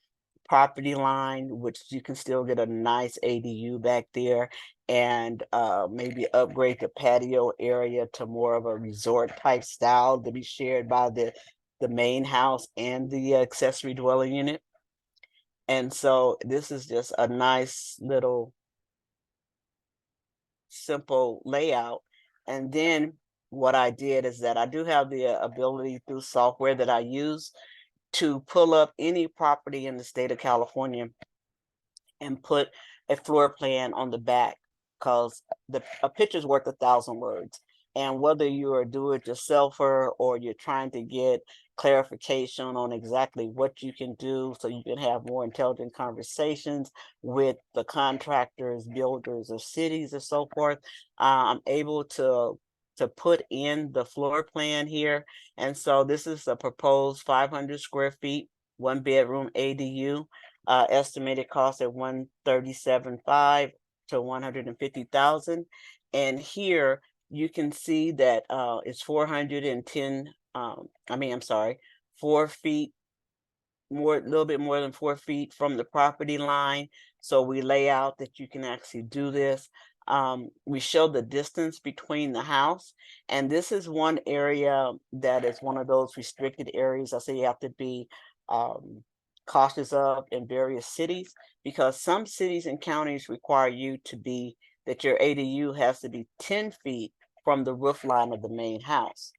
D: property line, which you can still get a nice ADU back there, and maybe upgrade the patio area to more of a resort type style to be shared by the the main house and the accessory dwelling unit. And so this is just a nice little simple layout. And then what I did is that I do have the ability through software that I use to pull up any property in the state of California and put a floor plan on the back, because a picture's worth 1,000 words. And whether you're a do-it-yourselfer or you're trying to get clarification on exactly what you can do so you can have more intelligent conversations with the contractors, builders of cities, and so forth, I'm able to put in the floor plan here. And so this is a proposed 500 square feet, 1-bedroom ADU. Estimated cost at 137.5 to 150,000. And here you can see that it's 410. I'm sorry, 4 feet more, a little bit more than 4 feet from the property line. So we lay out that you can actually do this. We show the distance between the house, and this is one area that is one of those restricted areas I say you have to be cautious of in various cities, because some cities and counties require you to be, that your ADU has to be 10 feet from the roof line of the main house.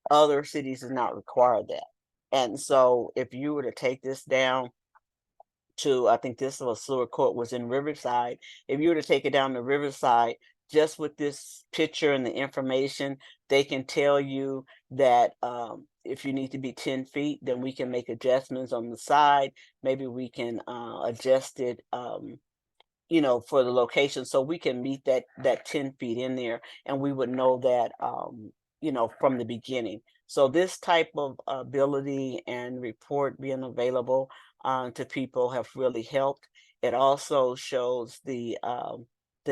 D: Other cities do not require that. And so if you were to take this down to, I think this was Sewer Court was in Riverside, if you were to take it down to Riverside, just with this picture and the information, they can tell you that if you need to be 10 feet, then we can make adjustments on the side. Maybe we can adjust it for the location, so we can meet that 10 feet in there, and we would know that from the beginning. So this type of ability and report being available to people have really helped. It also shows the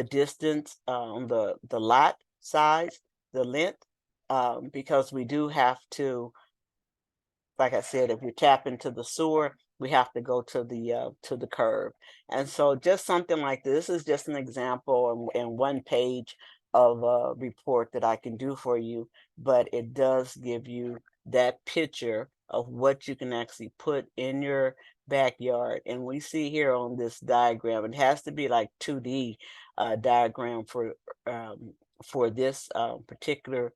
D: distance on the lot size, the length, because we do have to, like I said, if you tap into the sewer, we have to go to the curb. And so just something like this is just an example and one page of a report that I can do for you, but it does give you that picture of what you can actually put in your backyard. And we see here on this diagram, it has to be like 2D diagram for this particular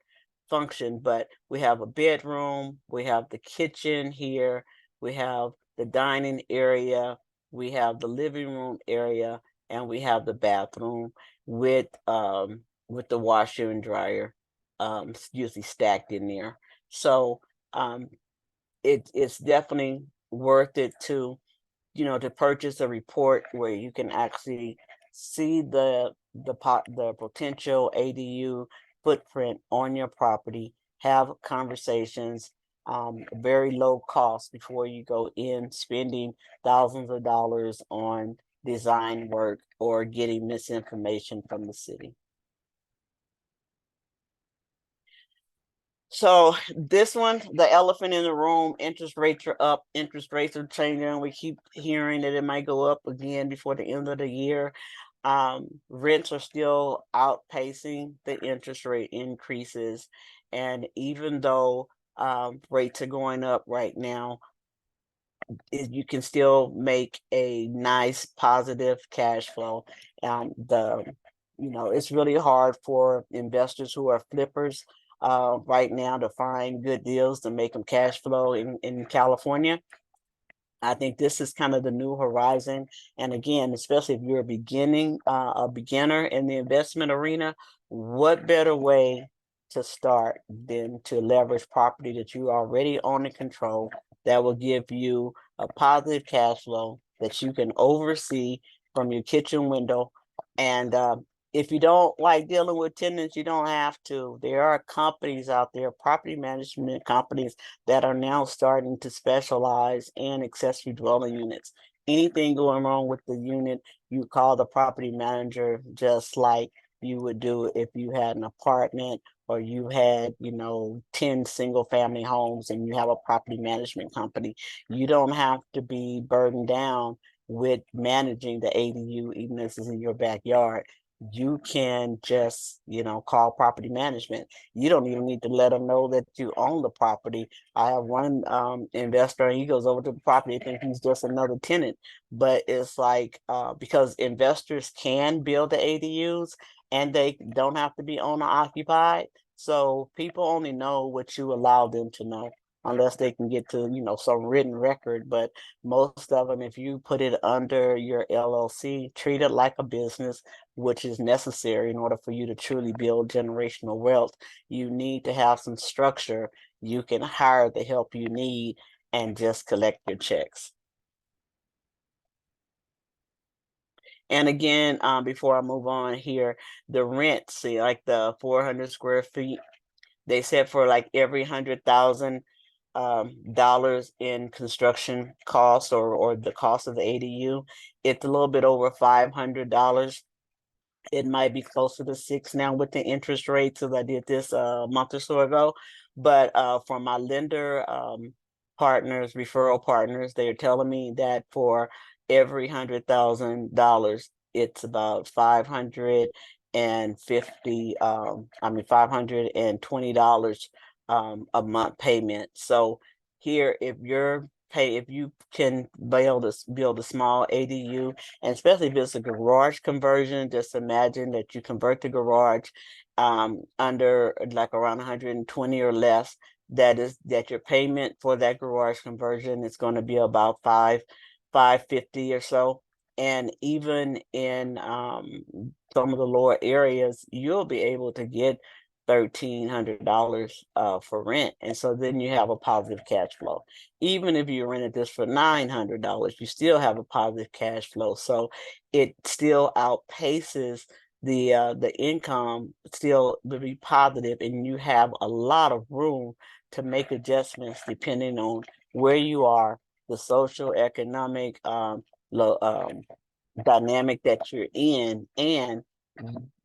D: function, but we have a bedroom, we have the kitchen here, we have the dining area, we have the living room area, and we have the bathroom with the washer and dryer usually stacked in there. So it's definitely worth it to purchase a report where you can actually see the potential ADU footprint on your property, have conversations, very low cost before you go in spending thousands of dollars on design work or getting misinformation from the city. So this one, the elephant in the room, interest rates are up, interest rates are changing. We keep hearing that it might go up again before the end of the year. Rents are still outpacing the interest rate increases. And even though rates are going up right now, you can still make a nice positive cash flow. It's really hard for investors who are flippers right now to find good deals to make them cash flow in California. I think this is kind of the new horizon. And again, especially if you're a beginner in the investment arena, what better way to start than to leverage property that you already own and control that will give you a positive cash flow that you can oversee from your kitchen window. And if you don't like dealing with tenants, you don't have to. There are companies out there, property management companies, that are now starting to specialize in accessory dwelling units. Anything going wrong with the unit, you call the property manager, just like you would do if you had an apartment or you had 10 single family homes and you have a property management company. You don't have to be burdened down with managing the ADU, even if it's in your backyard. you can just, call property management. You don't even need to let them know that you own the property. I have one investor, and he goes over to the property, I think he's just another tenant. But it's like, because investors can build the ADUs and they don't have to be owner occupied. So people only know what you allow them to know, unless they can get to, some written record. But most of them, if you put it under your LLC, treat it like a business, which is necessary in order for you to truly build generational wealth. You need to have some structure. You can hire the help you need and just collect your checks. And again, before I move on here, the rent, see, like the 400 square feet, they said for like every $100,000 dollars in construction cost, or the cost of the ADU, it's a little bit over $500. It might be closer to 6 now with the interest rates, as I did this a month or so ago. But for my lender partners, referral partners, they're telling me that for every $100,000, it's about 550, $520 a month payment. So here, if you can build a small ADU, and especially if it's a garage conversion, just imagine that you convert the garage under like around 120 or less. That your payment for that garage conversion is going to be about 550 or so. And even in some of the lower areas, you'll be able to get $1,300 for rent. And so then you have a positive cash flow. Even if you rented this for $900, you still have a positive cash flow. So it still outpaces the income, still will be positive, and you have a lot of room to make adjustments depending on where you are, the social economic dynamic that you're in, and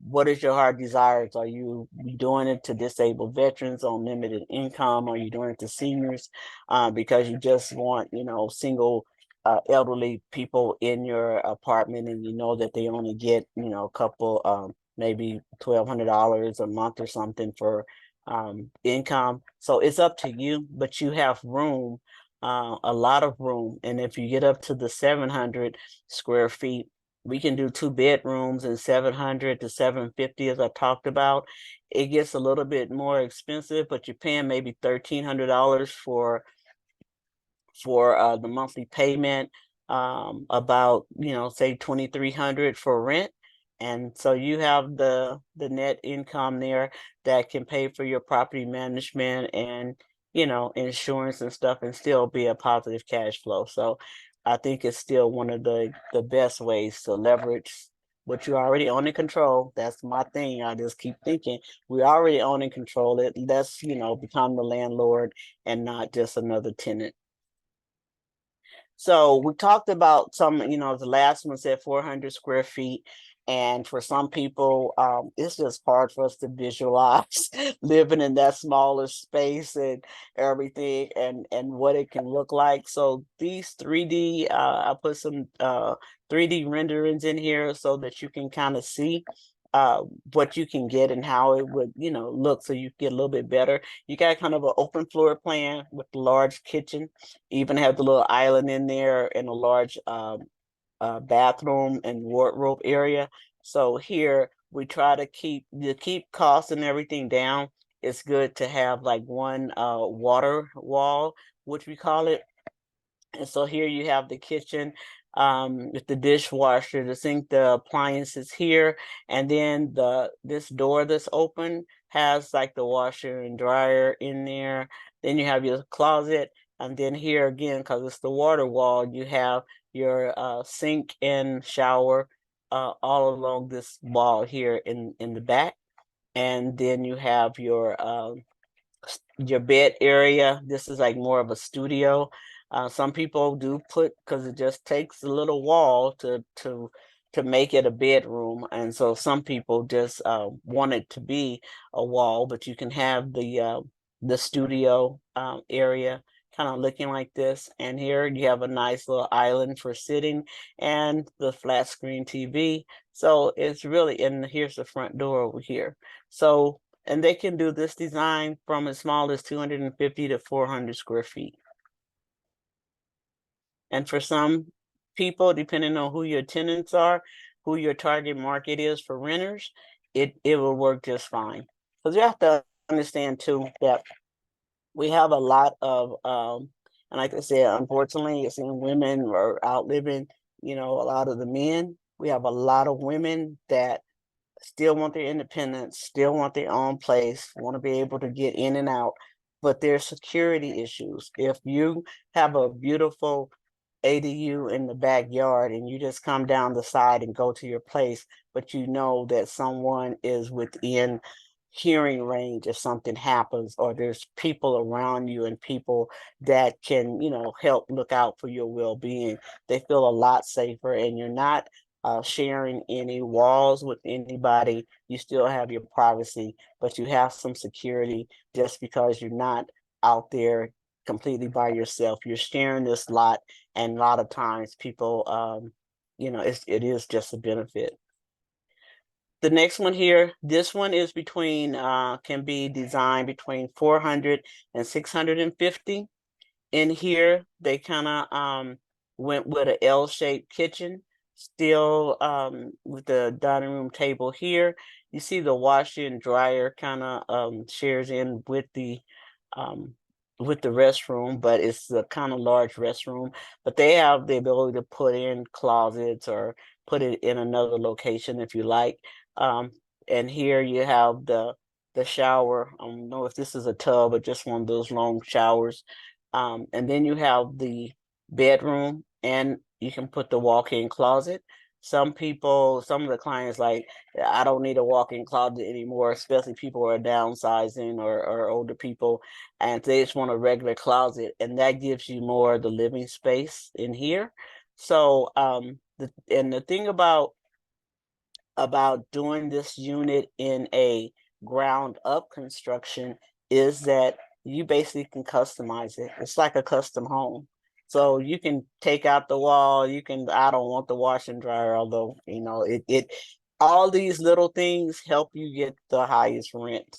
D: what is your heart desires? Are you doing it to disabled veterans on limited income? Are you doing it to seniors because you just want, single elderly people in your apartment, and you know that they only get, a couple, maybe $1,200 a month or something for income. So it's up to you, but you have room, a lot of room. And if you get up to the 700 square feet, we can do 2 bedrooms and 700 to 750, as I talked about. It gets a little bit more expensive, but you're paying maybe $1,300 for the monthly payment, about, say 2,300 for rent. And so you have the net income there that can pay for your property management and, insurance and stuff, and still be a positive cash flow. So I think it's still one of the best ways to leverage what you already own and control. That's my thing. I just keep thinking, we already own and control it. Let's, become the landlord and not just another tenant. So we talked about some, the last one said 400 square feet. And for some people, it's just hard for us to visualize living in that smaller space and everything, and what it can look like. So these 3D, I put some 3D renderings in here so that you can kind of see what you can get and how it would, look, so you get a little bit better. You got kind of an open floor plan with the large kitchen, even have the little island in there, and a large bathroom and wardrobe area. So here we try to keep costs and everything down. It's good to have like one water wall, which we call it. And so here you have the kitchen with the dishwasher, the sink, the appliances here, and then this door that's open has like the washer and dryer in there. Then you have your closet, and then here again, because it's the water wall, you have your sink and shower all along this wall here in the back. And then you have your bed area. This is like more of a studio. Some people do put, because it just takes a little wall to make it a bedroom, and so some people just want it to be a wall. But you can have the studio area kind of looking like this. And here you have a nice little island for sitting and the flat screen TV. So it's really, and here's the front door over here. So, and they can do this design from as small as 250 to 400 square feet. And for some people, depending on who your tenants are, who your target market is for renters, it will work just fine. Because you have to understand too that we have a lot of and like I said, unfortunately, it's in women are outliving, you know, a lot of the men. We have a lot of women that still want their independence, still want their own place, want to be able to get in and out, but there's security issues. If you have a beautiful ADU in the backyard and you just come down the side and go to your place, but you know that someone is within hearing range if something happens, or there's people around you and people that can, you know, help look out for your well-being, they feel a lot safer, and you're not sharing any walls with anybody. You still have your privacy, but you have some security just because you're not out there completely by yourself. You're sharing this lot, and a lot of times people, you know, it is just a benefit. The next one here, this one is between, can be designed between 400 and 650. In here, they kind of went with an L-shaped kitchen, still with the dining room table here. You see the washer and dryer kind of shares in um, with the restroom, but it's a kind of large restroom. But they have the ability to put in closets or put it in another location if you like. Um, and here you have the shower. I don't know if this is a tub or just one of those long showers. And then you have the bedroom, and you can put the walk-in closet. Some people, some of the clients like, I don't need a walk-in closet anymore, especially people who are downsizing or older people, and they just want a regular closet, and that gives you more of the living space in here. So, the thing about doing this unit in a ground up construction is that you basically can customize it. It's like a custom home. So you can take out the wall, you can, I don't want the wash and dryer, although, you know, it all these little things help you get the highest rent.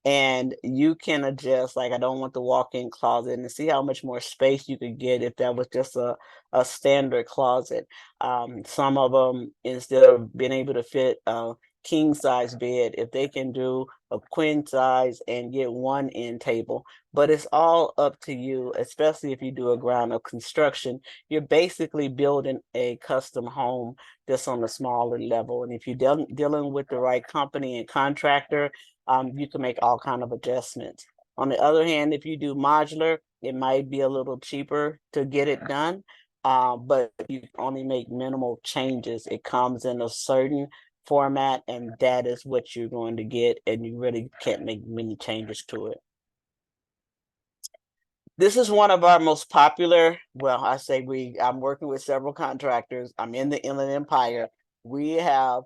D: And you can adjust, like I don't want the walk-in closet, and see how much more space you could get if that was just a standard closet. Some of them, instead of being able to fit a king size bed, if they can do a queen size and get one end table. But it's all up to you, especially if you do a ground up construction. You're basically building a custom home that's on a smaller level. And if you're dealing with the right company and contractor, you can make all kind of adjustments. On the other hand, if you do modular, it might be a little cheaper to get it done, but you only make minimal changes. It comes in a certain format, and that is what you're going to get, and you really can't make many changes to it. This is one of our most popular, well, I say I'm working with several contractors. I'm in the Inland Empire. We have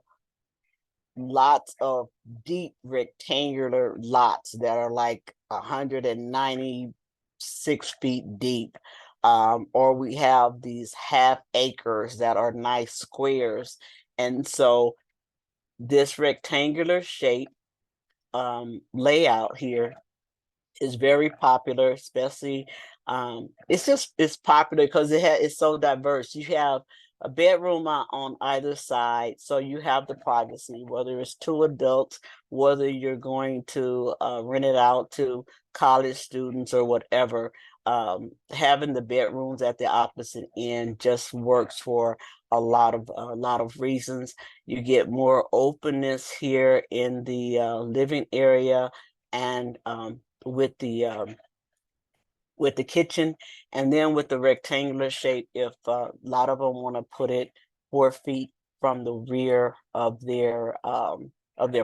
D: lots of deep rectangular lots that are like 196 feet deep. Or we have these half acres that are nice squares. And so this rectangular shape layout here is very popular, especially it's popular because it's so diverse. You have a bedroom on either side, so you have the privacy, whether it's two adults, whether you're going to rent it out to college students or whatever. Having the bedrooms at the opposite end just works for a lot of reasons. You get more openness here in the living area, and with the kitchen, and then with the rectangular shape, if a lot of them want to put it 4 feet from the rear of their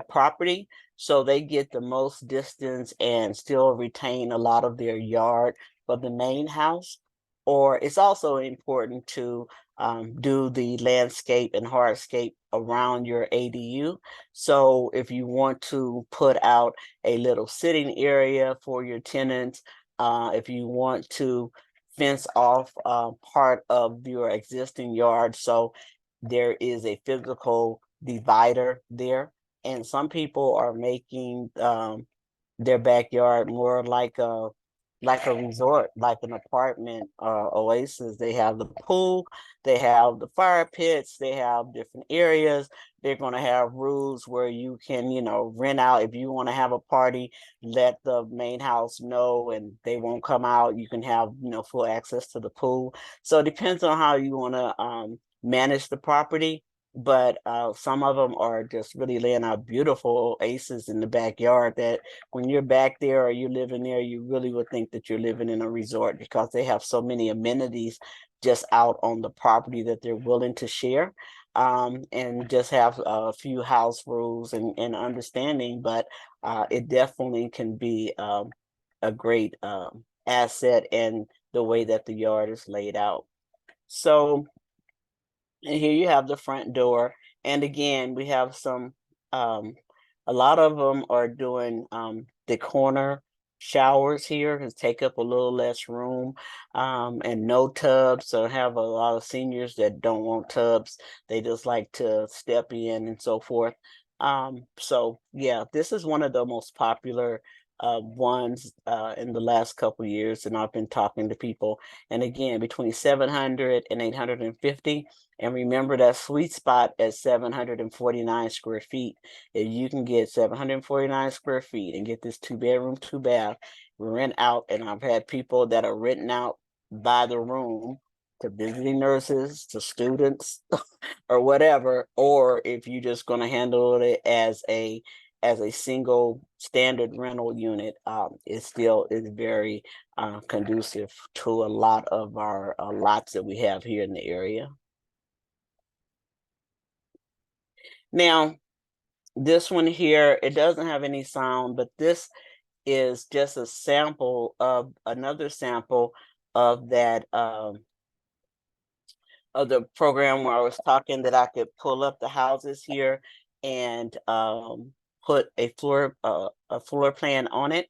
D: property, so they get the most distance and still retain a lot of their yard for the main house. Or it's also important to do the landscape and hardscape around your ADU. So if you want to put out a little sitting area for your tenants, If you want to fence off part of your existing yard, so there is a physical divider there. And some people are making their backyard more like a resort, like an apartment oasis. They have the pool, they have the fire pits, they have different areas. They're going to have rules where you can, rent out. If you want to have a party, let the main house know and they won't come out. You can have, full access to the pool. So it depends on how you want to manage the property. But some of them are just really laying out beautiful oases in the backyard that when you're back there or you're living there, you really would think that you're living in a resort because they have so many amenities just out on the property that they're willing to share, and just have a few house rules and understanding. But it definitely can be a great asset in the way that the yard is laid out. So, and here you have the front door. And again, we have some, a lot of them are doing the corner showers here to take up a little less room, and no tubs. So I have a lot of seniors that don't want tubs. They just like to step in and so forth. So yeah, this is one of the most popular ones in the last couple years, and I've been talking to people. And again, between 700 and 850. And remember that sweet spot at 749 square feet. If you can get 749 square feet and get this 2-bedroom, 2-bath, rent out. And I've had people that are renting out by the room to visiting nurses, to students, or whatever. Or if you're just going to handle it as a single standard rental unit, it still is very conducive to a lot of our lots that we have here in the area. Now, this one here, it doesn't have any sound, but this is just a sample of another sample of that of the program where I was talking that I could pull up the houses here and put a floor plan on it.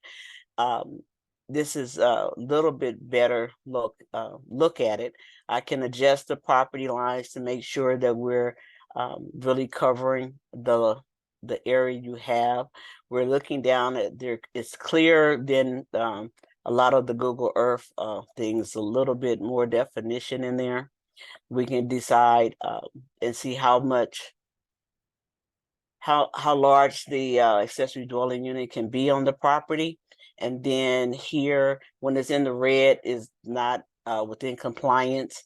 D: This is a little bit better look at it. I can adjust the property lines to make sure that we're really covering the area you have. We're looking down at there. It's clearer than a lot of the Google Earth things. A little bit more definition in there. We can decide and see how much how large the accessory dwelling unit can be on the property. And then here, when it's in the red, is not within compliance.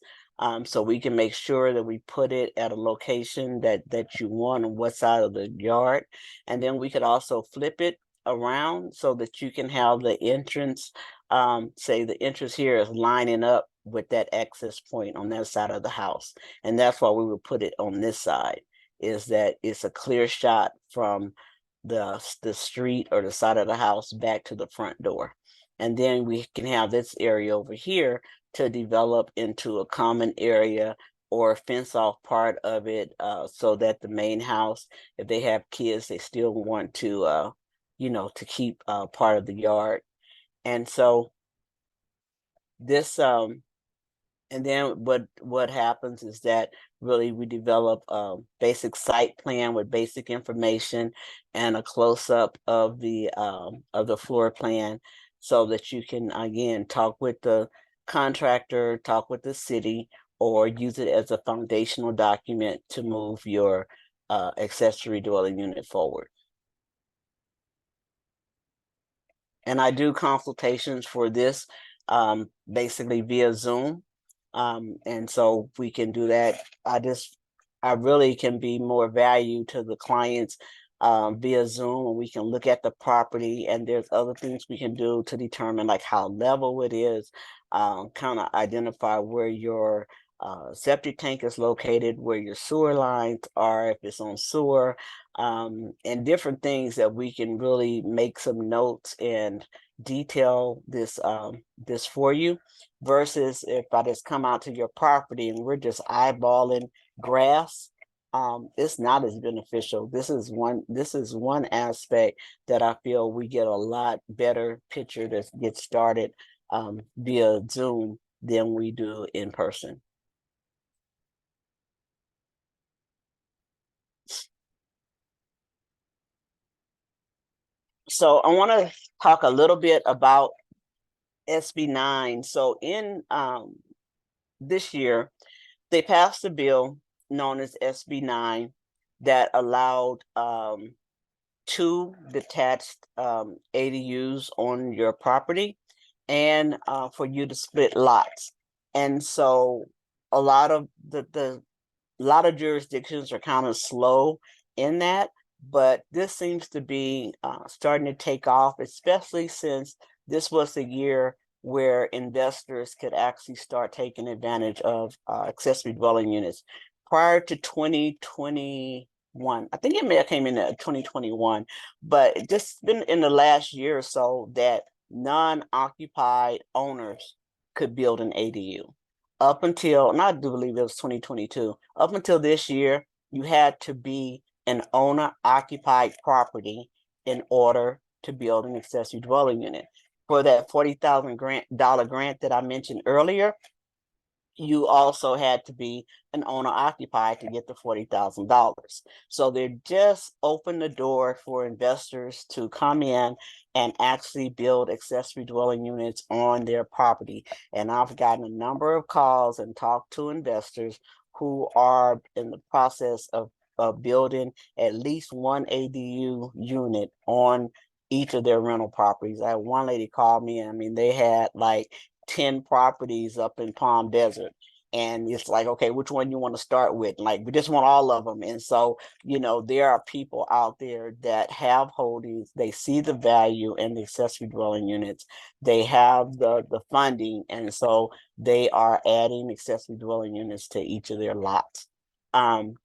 D: So we can make sure that we put it at a location that you want on what side of the yard. And then we could also flip it around so that you can have the entrance, say the entrance here is lining up with that access point on that side of the house. And that's why we would put it on this side, is that it's a clear shot from the street or the side of the house back to the front door. And then we can have this area over here to develop into a common area or fence off part of it, so that the main house, if they have kids, they still want to, to keep part of the yard. And so this, and then what happens is that really we develop a basic site plan with basic information and a close-up of the floor plan, so that you can again talk with the contractor, talk with the city, or use it as a foundational document to move your accessory dwelling unit forward. And I do consultations for this basically via Zoom. And so we can do that. I really can be more value to the clients via Zoom, and we can look at the property, and there's other things we can do to determine like how level it is, kind of identify where your septic tank is located, where your sewer lines are, if it's on sewer, and different things that we can really make some notes and detail this this for you, versus if I just come out to your property and we're just eyeballing grass. It's not as beneficial. This is one aspect that I feel we get a lot better picture to get started via Zoom than we do in person. So I want to talk a little bit about SB 9. So in this year, they passed a bill known as SB 9 that allowed 2 detached ADUs on your property, and for you to split lots. And so a lot of a lot of jurisdictions are kind of slow in that, but this seems to be starting to take off, especially since this was the year where investors could actually start taking advantage of accessory dwelling units. Prior to 2021, I think it may have came in at 2021, but it just been in the last year or so that non-occupied owners could build an ADU. Up until, and I do believe it was 2022, up until this year, you had to be an owner-occupied property in order to build an accessory dwelling unit. For that $40,000 grant that I mentioned earlier, you also had to be an owner occupied to get the $40,000. So they're just open the door for investors to come in and actually build accessory dwelling units on their property. And I've gotten a number of calls and talked to investors who are in the process of building at least one ADU unit on each of their rental properties. I had one lady call me, and I mean, they had like 10 properties up in Palm Desert. And it's like, okay, which one you want to start with? Like, we just want all of them. And so, there are people out there that have holdings. They see the value in the accessory dwelling units. They have the funding. And so they are adding accessory dwelling units to each of their lots. And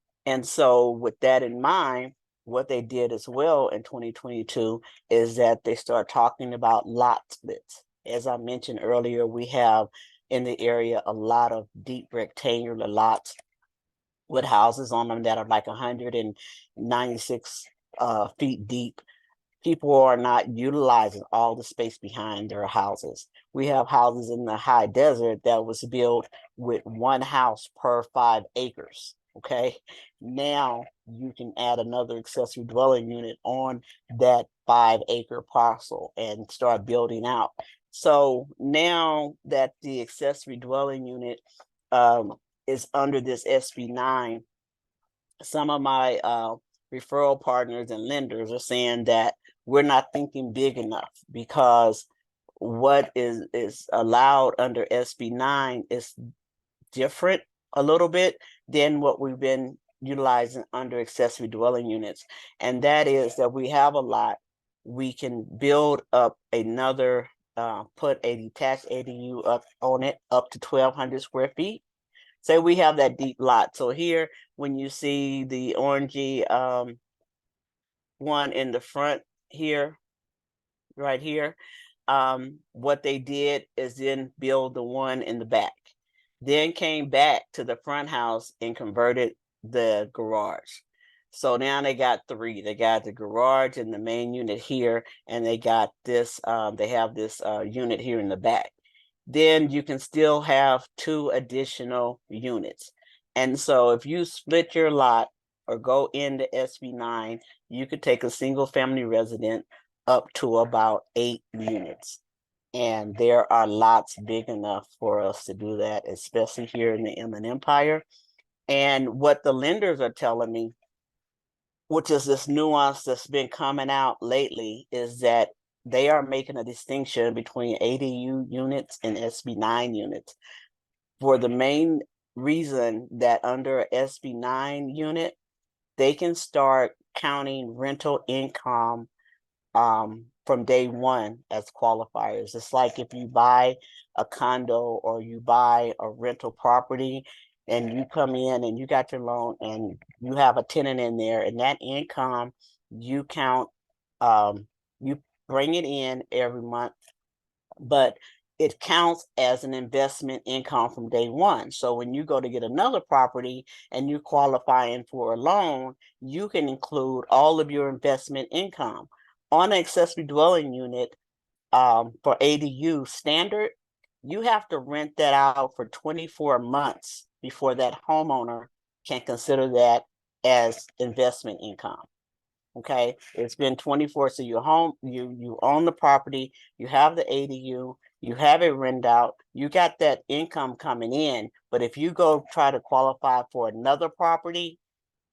D: so with that in mind, what they did as well in 2022 is that they start talking about lot splits. As I mentioned earlier, we have in the area a lot of deep rectangular lots with houses on them that are like 196 feet deep. People are not utilizing all the space behind their houses. We have houses in the high desert that was built with one house per 5 acres. Okay, now you can add another accessory dwelling unit on that 5-acre parcel and start building out. So now that the accessory dwelling unit is under this SB 9, some of my referral partners and lenders are saying that we're not thinking big enough, because what is allowed under SB 9 is different a little bit than what we've been utilizing under accessory dwelling units. And that is that we have a lot, we can build up another, put a detached ADU up on it up to 1,200 square feet. Say we have that deep lot. So here, when you see the orangey one in the front here, right here, what they did is then build the one in the back, then came back to the front house and converted the garage. So now they got 3. They got the garage and the main unit here, and they got this, they have this unit here in the back. Then you can still have 2 additional units. And so if you split your lot or go into SB 9, you could take a single family resident up to about 8 units. And there are lots big enough for us to do that, especially here in the Inland Empire. And what the lenders are telling me, which is this nuance that's been coming out lately, is that they are making a distinction between ADU units and SB 9 units, for the main reason that under SB 9 unit, they can start counting rental income from day one as qualifiers. It's like if you buy a condo or you buy a rental property and you come in and you got your loan and you have a tenant in there, and that income you count, you bring it in every month, but it counts as an investment income from day one. So when you go to get another property and you're qualifying for a loan, you can include all of your investment income. On an accessory dwelling unit, for ADU standard, you have to rent that out for 24 months before that homeowner can consider that as investment income. Okay, it's been 24, so you're home, you own the property, you have the ADU, you have it rented out, you got that income coming in, but if you go try to qualify for another property,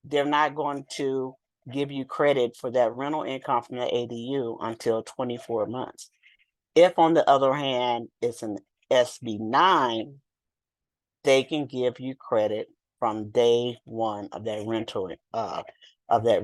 D: they're not going to give you credit for that rental income from the ADU until 24 months. If, on the other hand, it's an SB9, they can give you credit from day one of that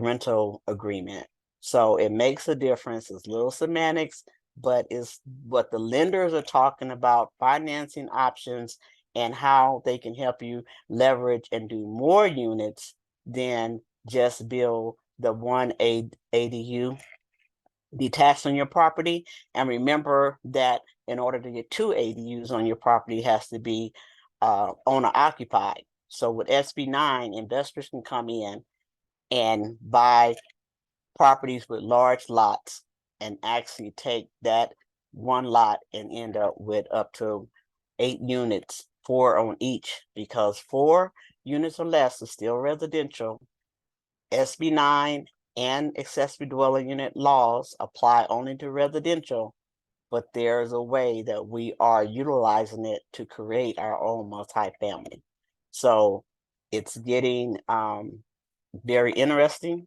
D: rental agreement. So it makes a difference. It's little semantics, but it's what the lenders are talking about, financing options and how they can help you leverage and do more units than just build the one ADU detached on your property. And remember that in order to get two ADUs on your property, it has to be owner occupied. So with SB9, investors can come in and buy properties with large lots and actually take that one lot and end up with up to 8 units, 4 on each, because 4 units or less is still residential. SB9 and accessory dwelling unit laws apply only to residential, but there's a way that we are utilizing it to create our own multifamily. So it's getting very interesting.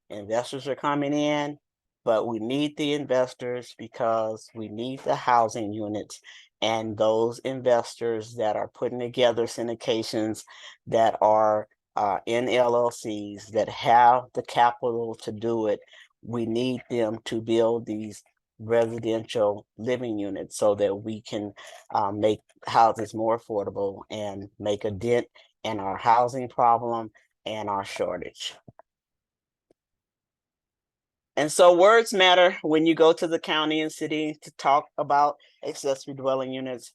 D: Investors are coming in, but we need the investors because we need the housing units, and those investors that are putting together syndications that are in LLCs that have the capital to do it. We need them to build these residential living units so that we can make houses more affordable and make a dent in our housing problem and our shortage. And so words matter when you go to the county and city to talk about accessory dwelling units.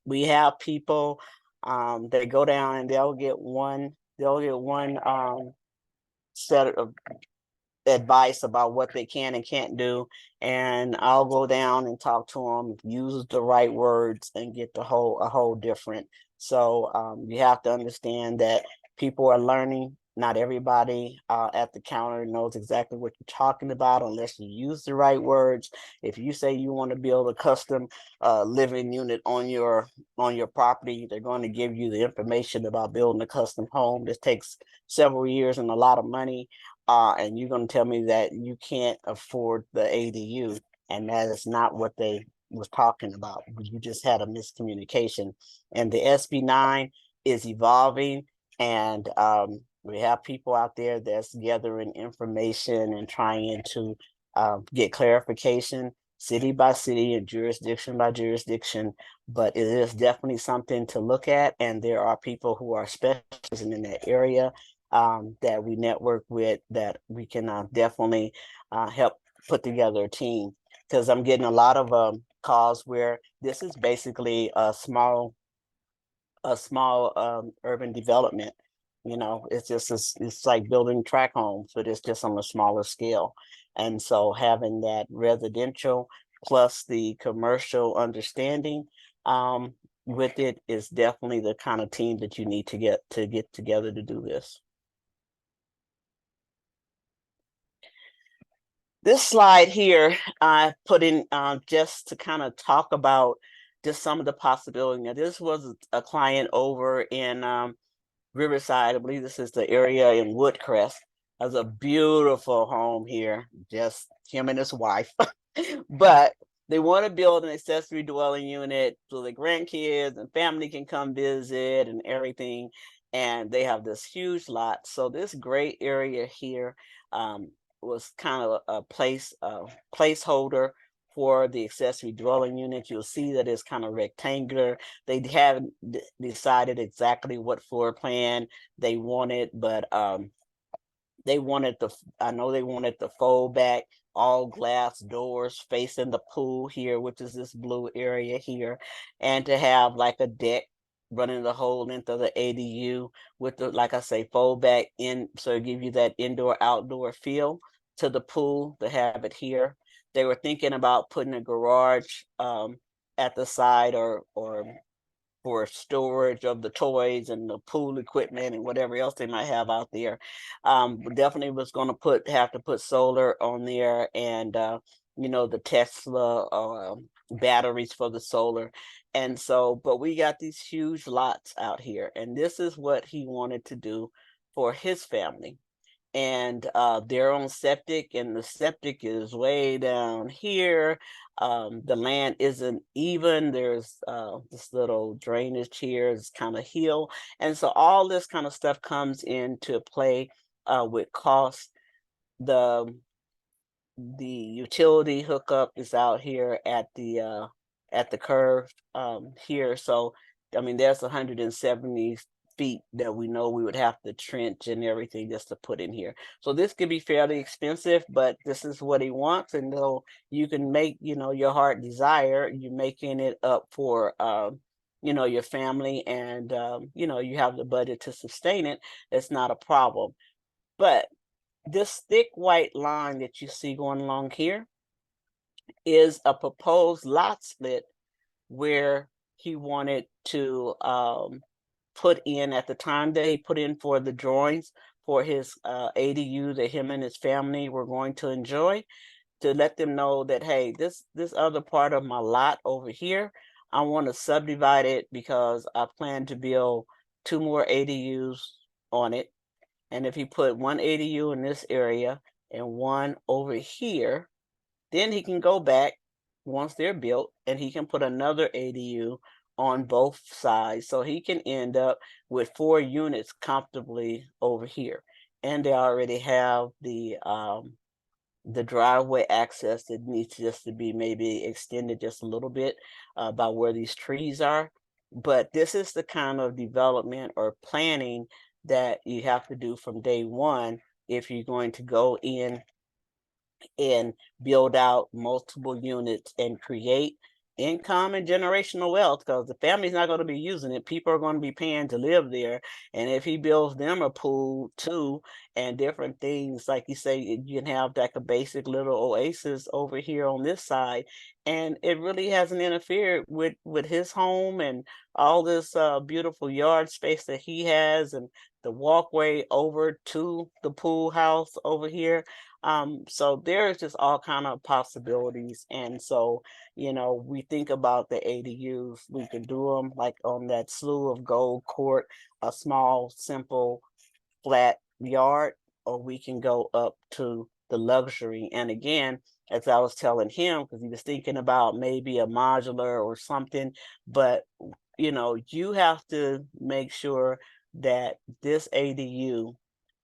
D: We have people that go down and they'll get one set of advice about what they can and can't do, and I'll go down and talk to them, use the right words, and get a whole different. So you have to understand that people are learning. Not everybody at the counter knows exactly what you're talking about unless you use the right words. If you say you want to build a custom living unit on your property, they're going to give you the information about building a custom home. This takes several years and a lot of money. And you're going to tell me that you can't afford the ADU, and that is not what they was talking about. You just had a miscommunication. And the SB9 is evolving, and we have people out there that's gathering information and trying to get clarification city by city and jurisdiction by jurisdiction. But it is definitely something to look at, and there are people who are specializing in that area that we network with, that we can definitely help put together a team. Because I'm getting a lot of calls where this is basically a small urban development. You know, it's like building tract homes, but it's just on a smaller scale. And so having that residential plus the commercial understanding with it is definitely the kind of team that you need to get together to do this. This slide here, I put in just to kind of talk about just some of the possibilities. Now, this was a client over in Riverside. I believe this is the area in Woodcrest. Has a beautiful home here, just him and his wife. But they want to build an accessory dwelling unit so the grandkids and family can come visit and everything. And they have this huge lot. So this gray area here was kind of a placeholder for the accessory dwelling unit. You'll see that it's kind of rectangular. They haven't decided exactly what floor plan they wanted, but they wanted I know they wanted the fold back, all glass doors facing the pool here, which is this blue area here, and to have like a deck running the whole length of the ADU with the, like I say, fold back in, so it give you that indoor outdoor feel to the pool to have it here. They were thinking about putting a garage at the side, or for storage of the toys and the pool equipment and whatever else they might have out there. Definitely was going to have to put solar on there, and the Tesla batteries for the solar. And so, but we got these huge lots out here, and this is what he wanted to do for his family. And their own septic, and the septic is way down here. The land isn't even. There's this little drainage here, is kind of hill, and so all this kind of stuff comes into play with cost. The utility hookup is out here at the curve here. So I mean, there's 170 feet that we know we would have to trench and everything just to put in here. So this could be fairly expensive, but this is what he wants. And though you can make, your heart desire, you're making it up for your family, and you have the budget to sustain it. It's not a problem. But this thick white line that you see going along here is a proposed lot split where he wanted to put in, at the time that he put in for the drawings for his ADU that him and his family were going to enjoy, to let them know that, hey, this other part of my lot over here, I want to subdivide it because I plan to build 2 more ADUs on it. And if he put one ADU in this area and one over here, then he can go back once they're built, and he can put another ADU on both sides. So he can end up with 4 units comfortably over here. And they already have the driveway access that needs just to be maybe extended just a little bit by where these trees are. But this is the kind of development or planning that you have to do from day one if you're going to go in and build out multiple units and create income and generational wealth, because the family's not going to be using it. People are going to be paying to live there. And if he builds them a pool too, and different things, like you say, you can have like a basic little oasis over here on this side, and it really hasn't interfered with his home and all this beautiful yard space that he has, and the walkway over to the pool house over here. So there's just all kind of possibilities. And so, we think about the ADUs, we can do them like on that slew of gold court, a small, simple, flat yard, or we can go up to the luxury. And again, as I was telling him, because he was thinking about maybe a modular or something, but you have to make sure that this ADU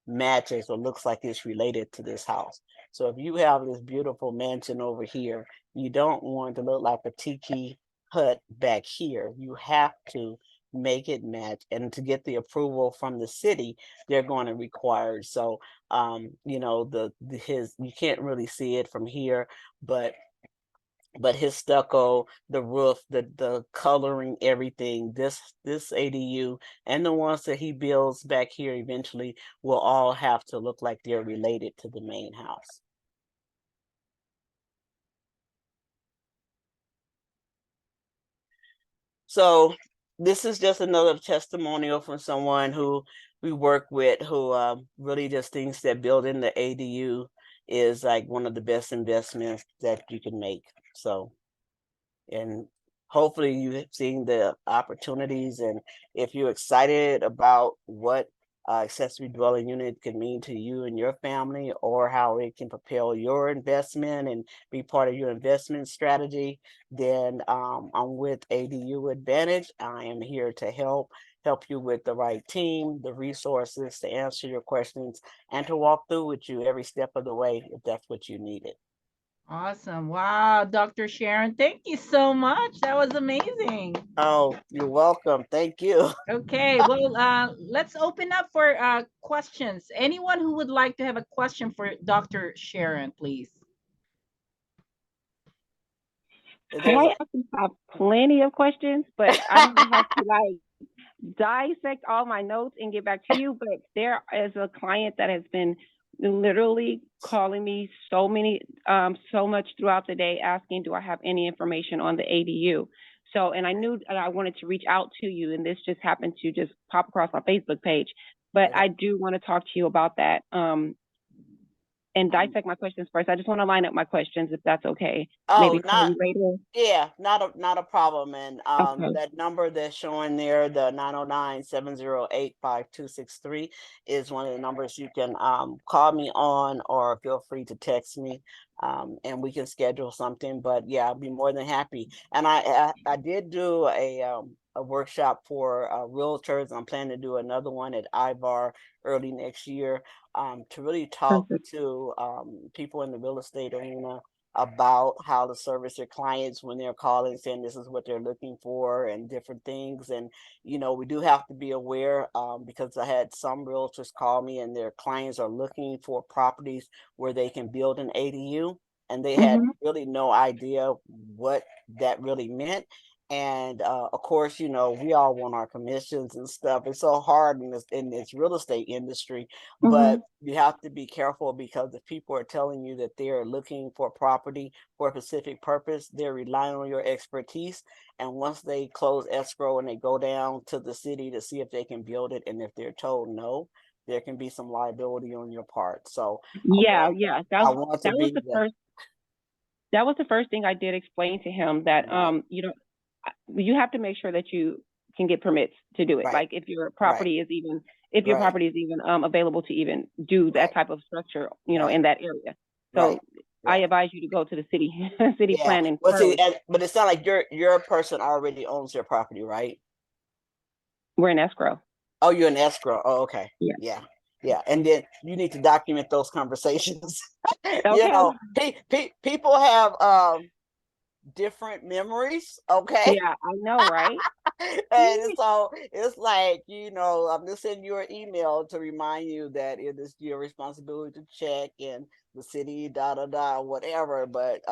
D: matches or looks like it's related to this house. So if you have this beautiful mansion over here, you don't want it to look like a tiki hut back here. You have to make it match, and to get the approval from the city, they're going to require. So his, you can't really see it from here, but his stucco, the roof, the coloring, everything, this ADU and the ones that he builds back here eventually will all have to look like they're related to the main house. So this is just another testimonial from someone who we work with, who really just thinks that building the ADU is like one of the best investments that you can make. So, and hopefully you've seen the opportunities, and if you're excited about what accessory dwelling unit can mean to you and your family, or how it can propel your investment and be part of your investment strategy, then I'm with ADU Advantage. I am here to help you with the right team, the resources to answer your questions, and to walk through with you every step of the way if that's what you needed.
A: Awesome. Wow, Dr. Sharon, thank you so much. That was amazing.
D: Oh, you're welcome. Thank you.
A: Okay, well, let's open up for questions. Anyone who would like to have a question for Dr. Sharon, please.
C: I actually have plenty of questions, but I'm gonna have to dissect all my notes and get back to you. But there is a client that has been literally calling me so many so much throughout the day asking, do I have any information on the ADU? So, and I knew I wanted to reach out to you, and this just happened to just pop across my Facebook page. But
D: Yeah.
C: I do want to talk to you about that. And dissect my questions first. I just want to line up my questions, if that's okay. Maybe call you later.
D: Yeah, not a problem. And
C: Okay.
D: that number that's showing there, the 909-708-5263, is one of the numbers you can call me on, or feel free to text me, and we can schedule something. But yeah, I'll be more than happy. And I did do a workshop for realtors. I'm planning to do another one at IVAR early next year, to really talk
C: Perfect.
D: to people in the real estate arena about how to service your clients when they're calling saying this is what they're looking for and different things. And we do have to be aware, because I had some realtors call me and their clients are looking for properties where they can build an ADU, and they had really no idea what that really meant. And of course, we all want our commissions and stuff. It's so hard in this real estate industry, but you have to be careful, because if people are telling you that they're looking for property for a specific purpose, they're relying on your expertise. And once they close escrow and they go down to the city to see if they can build it, and if they're told no, there can be some liability on your part. So
C: yeah,
D: I want to be
C: that was the first thing I did explain to him, that you have to make sure that you can get permits to do it.
D: Right.
C: Like if your property is even available to even do that type of structure, in that area. So I advise you to go to the city planning first.
D: But it's not like your person already owns their property, right?
C: We're in escrow.
D: Oh, you're in escrow. Oh, okay. Yeah. And then you need to document those conversations.
C: Okay.
D: People have different memories. Okay.
C: Yeah, I know, right?
D: And so it's like, I'm just sending you an email to remind you that it is your responsibility to check, and the city, whatever. But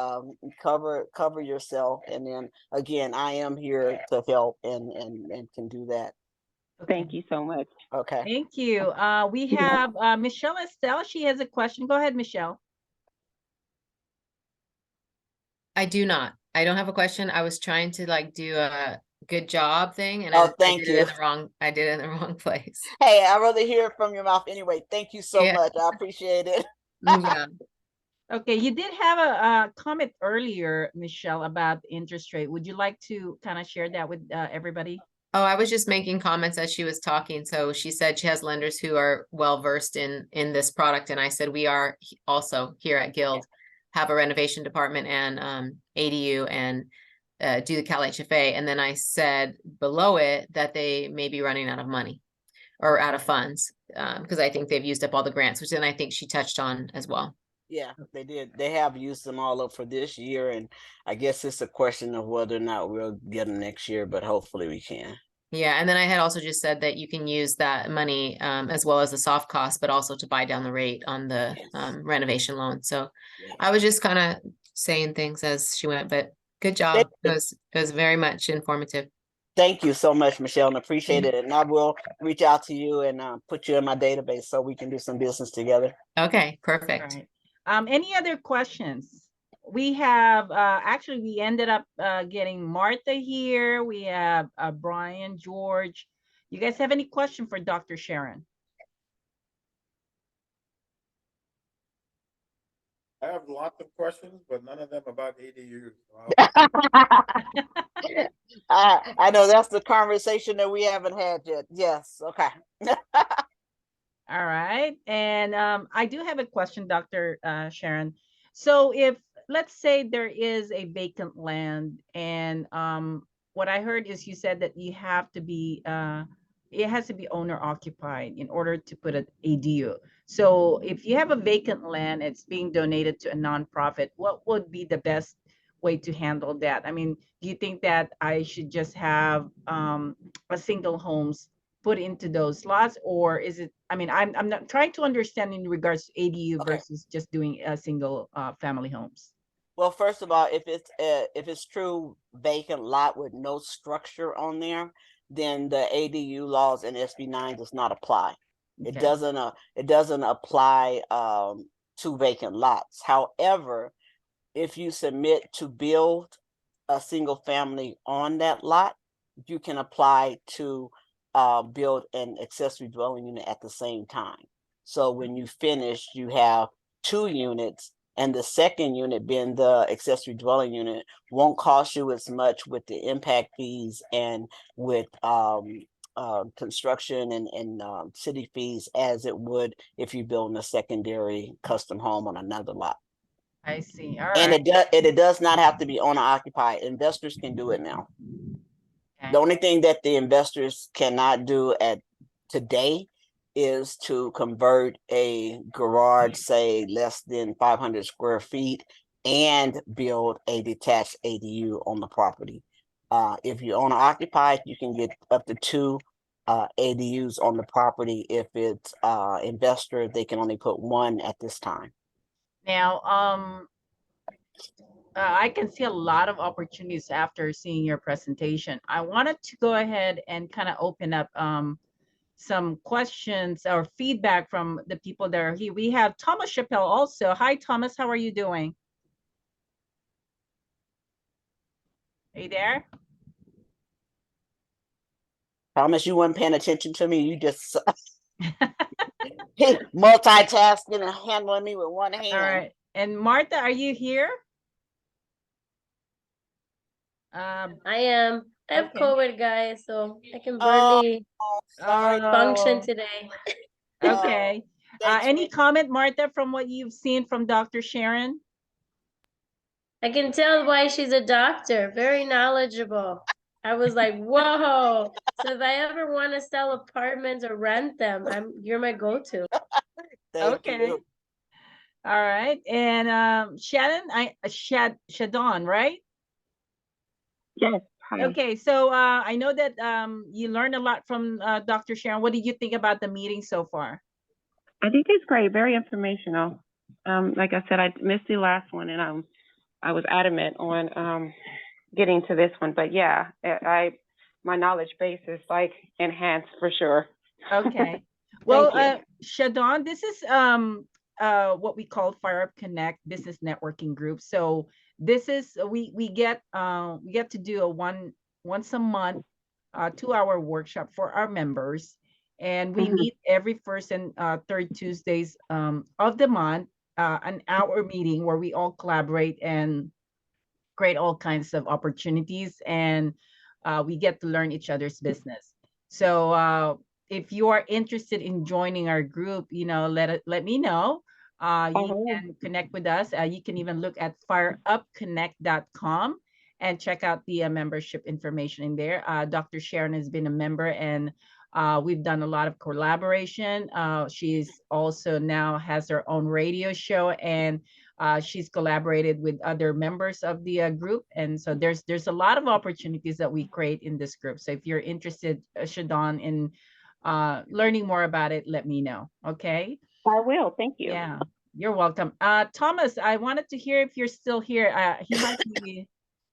D: cover yourself. And then again, I am here to help and can do that.
C: Thank you so much.
D: Okay.
A: Thank you. We have Michelle Estelle. She has a question. Go ahead, Michelle.
E: I do not. I don't have a question. I was trying to do a good job thing, and
D: thank you.
E: I did it in the wrong place.
D: Hey, I'd rather hear it from your mouth anyway. Thank you so much. I appreciate it.
E: Yeah.
A: Okay, you did have a comment earlier, Michelle, about interest rate. Would you like to kind of share that with everybody?
E: Oh, I was just making comments as she was talking. So she said she has lenders who are well versed in this product, and I said we are also here at Guild, have a renovation department and ADU, and do the Cal HFA. And then I said below it that they may be running out of money or out of funds, because I think they've used up all the grants, which then I think she touched on as well.
D: Yeah, they did. They have used them all up for this year, and I guess it's a question of whether or not we'll get them next year, but hopefully we can.
E: Yeah, and then I had also just said that you can use that money as well as the soft cost, but also to buy down the rate on the renovation loan. So I was just kind of saying things as she went, but good job. It was very much informative.
D: Thank you so much, Michelle, and appreciate it. And I will reach out to you and put you in my database so we can do some business together.
E: Okay, perfect.
A: Right. Any other questions? We have actually we ended up getting Martha here. We have Brian, George. You guys have any question for Dr. Sharon?
F: I have lots of questions, but none of them about ADUs.
D: I know that's the conversation that we haven't had yet. Yes. Okay.
A: All right. And I do have a question, Dr. Sharon. So if, let's say there is a vacant land, and what I heard is you said that you have to be, it has to be owner occupied in order to put an ADU. So if you have a vacant land, it's being donated to a nonprofit, what would be the best way to handle that? I mean, do you think that I should just have a single homes put into those slots, or is it, I mean, I'm not trying to understand in regards to ADU versus just doing a single family homes.
D: Well, first of all, if it's true vacant lot with no structure on there, then the ADU laws in SB 9 does not apply. Okay. It doesn't apply to vacant lots. However, if you submit to build a single family on that lot, you can apply to build an accessory dwelling unit at the same time. So when you finish, you have 2 units, and the second unit, being the accessory dwelling unit, won't cost you as much with the impact fees and with construction and city fees as it would if you build a secondary custom home on another lot.
A: I see. All
D: And
A: right.
D: it does not have to be owner occupied. Investors can do it now.
A: Okay.
D: The only thing that the investors cannot do at today is to convert a garage, say less than 500 square feet, and build a detached ADU on the property. If you owner occupied, you can get up to 2 ADUs on the property. If it's investor, they can only put 1 at this time.
A: Now, I can see a lot of opportunities after seeing your presentation. I wanted to go ahead and kind of open up some questions or feedback from the people that are here. We have Thomas Chappelle also. Hi, Thomas. How are you doing? Are you there?
D: Thomas, you weren't paying attention to me. You just multitasking and handling me with one hand.
A: All right. And Martha, are you here?
G: I am. I have
A: Okay.
G: COVID, guys, so I can barely
D: Sorry.
G: function
A: Oh,
G: today.
A: okay.
D: Thanks,
A: Any
D: Rick.
A: comment, Martha, from what you've seen from Dr. Sharon?
G: I can tell why she's a doctor. Very knowledgeable. I was like, whoa. So if I ever want to sell apartments or rent them, you're my go-to.
D: Thank
A: Okay.
D: you.
A: All right. And Shannon, Shadon, right?
C: Yes. Hi.
A: Okay, so I know that you learned a lot from Dr. Sharon. What did you think about the meeting so far?
C: I think it's great. Very informational. Like I said, I missed the last one, and I was adamant on getting to this one. But yeah, my knowledge base is like enhanced for sure.
A: Okay. Well,
C: Thank you.
A: Shadon, this is what we call Fire Up Connect business networking group. So this is we get to do a once a month 2-hour workshop for our members, and we
C: Mhm.
A: meet every first and third Tuesdays of the month, an hour meeting where we all collaborate and create all kinds of opportunities, and we get to learn each other's business. So if you are interested in joining our group, let me know. You
C: Oh,
A: can connect with us. You can even look at fireupconnect.com and check out the membership information in there. Dr. Sharon has been a member, and we've done a lot of collaboration. She's also now has her own radio show, and she's collaborated with other members of the group, and so there's a lot of opportunities that we create in this group. So if you're interested, Shadon, in learning more about it, let me know. Okay.
C: I will. Thank you.
A: Yeah, you're welcome. Thomas, I wanted to hear if you're still here. He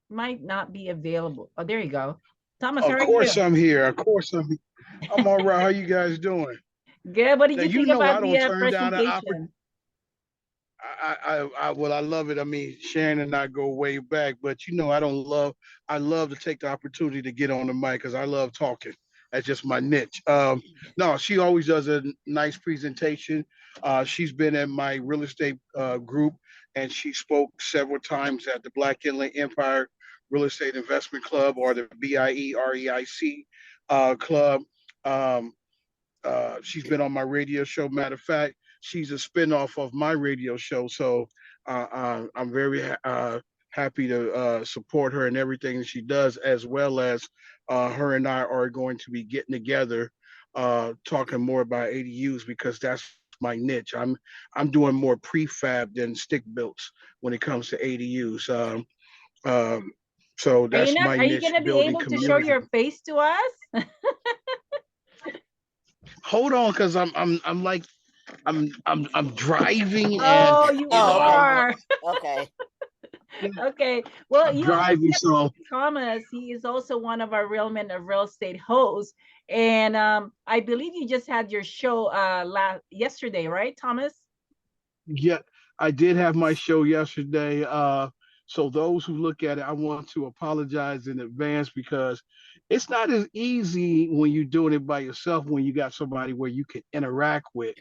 A: might not be available. Oh, there you go. Thomas, how
F: Of
A: are you?
F: course I'm here. Of course I'm all right. How you guys doing?
A: Good. What did
F: Now
A: you
F: you
A: think
F: know
A: about
F: I
A: the
F: don't turn down an opportunity.
A: presentation?
F: Well, I love it. I mean, Sharon and I go way back, but I love to take the opportunity to get on the mic because I love talking. That's just my niche. No, she always does a nice presentation. She's been at my real estate group, and she spoke several times at the Black Inland Empire Real Estate Investment Club, or the BIEREIC club. Um, she's been on my radio show. Matter of fact, she's a spinoff of my radio show. So I'm very happy to support her in everything that she does, as well as her and I are going to be getting together, talking more about ADUs, because that's my niche. I'm doing more prefab than stick builts when it comes to ADUs. So
A: Are you
F: that's
A: not?
F: my
A: Are you
F: niche,
A: gonna be
F: building
A: able to show
F: community.
A: your face to us?
F: Hold on, because I'm like I'm driving, and
A: Oh, you
F: you know I don't want
A: are.
D: Okay.
A: Okay. Well,
F: I'm
A: you also
F: driving,
A: get to
F: so
A: meet Thomas. He is also one of our Real Men of Real Estate hosts. And I believe you just had your show yesterday, right, Thomas?
F: yeah. I did have my show yesterday. So those who look at it, I want to apologize in advance because it's not as easy when you're doing it by yourself when you got somebody where you can interact with,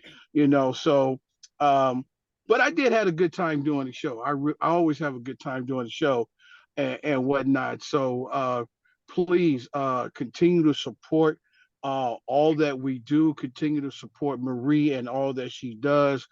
F: So, um, but I did have a good time doing the show. I always have a good time doing the show and whatnot. So please continue to support all that we do. Continue to support Marie and all that she does.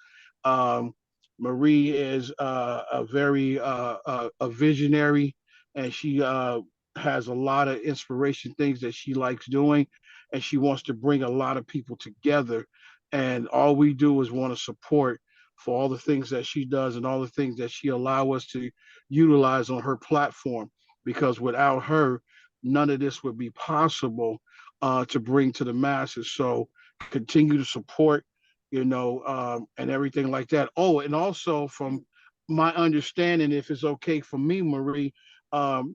F: Um, Marie is a very a visionary, and she has a lot of inspiration things that she likes doing, and she wants to bring a lot of people together. And all we do is want to support for all the things that she does and all the things that she allow us to utilize on her platform. Because without her, none of this would be possible to bring to the masses. So continue to support, and everything like that. Oh, and also from my understanding, if it's okay for me, Marie, um,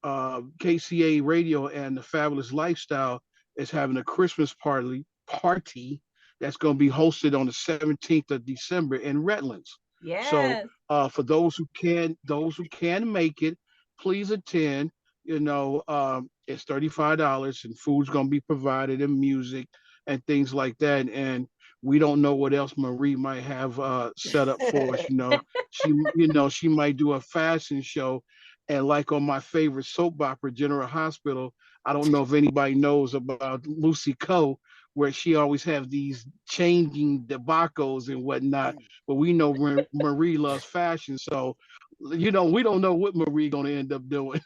F: KCA Radio and the Fabulous Lifestyle is having a Christmas party that's going to be hosted on the 17th of December in Redlands. So
A: Yes.
F: for those who can make it, please attend. It's $35 and food's going to be provided and music and things like that. And we don't know what else Marie might have set up for us. She might do a fashion show, and like on my favorite soap opera, General Hospital. I don't know if anybody knows about Lucy Coe, where she always have these changing debacles and whatnot. But we know Marie loves fashion, so we don't know what Marie gonna end up doing.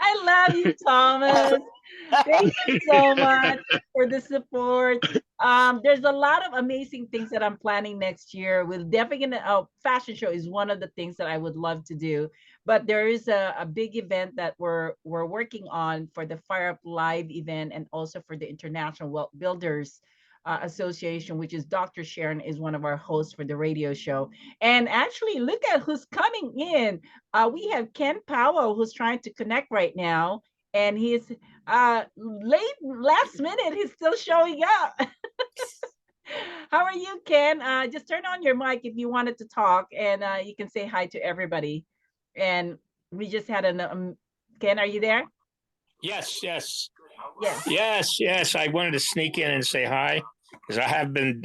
A: I love you, Thomas. Thank you so much for the support. There's a lot of amazing things that I'm planning next year. We'll definitely gonna fashion show is one of the things that I would love to do. But there is a big event that we're working on for the Fire Up Live event and also for the International Wealth Builders Association, which is Dr. Sharon is one of our hosts for the radio show. And actually, look at who's coming in. We have Ken Powell who's trying to connect right now, and he's late last minute. He's still showing up. How are you, Ken? Just turn on your mic if you wanted to talk, and you can say hi to everybody. And we just had Ken, are you there?
H: Yes, yes,
A: Yes.
H: yes. I wanted to sneak in and say hi because I have been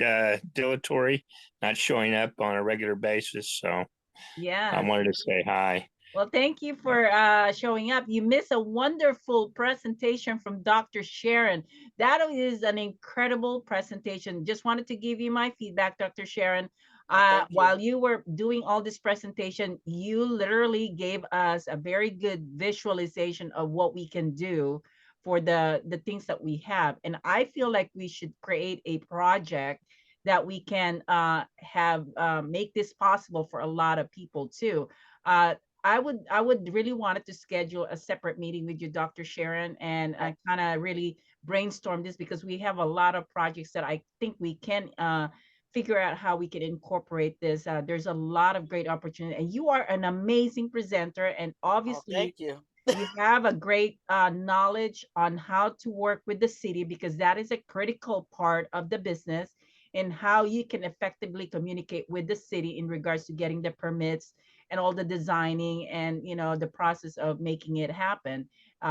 H: dilatory, not showing up on a regular basis. So I
A: Yeah.
H: wanted to say hi.
A: Well, thank you for showing up. You missed a wonderful presentation from Dr. Sharon. That is an incredible presentation. Just wanted to give you my feedback, Dr. Sharon. While you were doing all this presentation, you literally gave us a very good visualization of what we can do for the things that we have. And I feel like we should create a project that we can have make this possible for a lot of people too. I would really wanted to schedule a separate meeting with you, Dr. Sharon, and kind of really brainstorm this because we have a lot of projects that I think we can figure out how we can incorporate this. There's a lot of great opportunity, and you are an amazing presenter, and obviously
D: thank you.
A: you have a great knowledge on how to work with the city because that is a critical part of the business and how you can effectively communicate with the city in regards to getting the permits and all the designing and the process of making it happen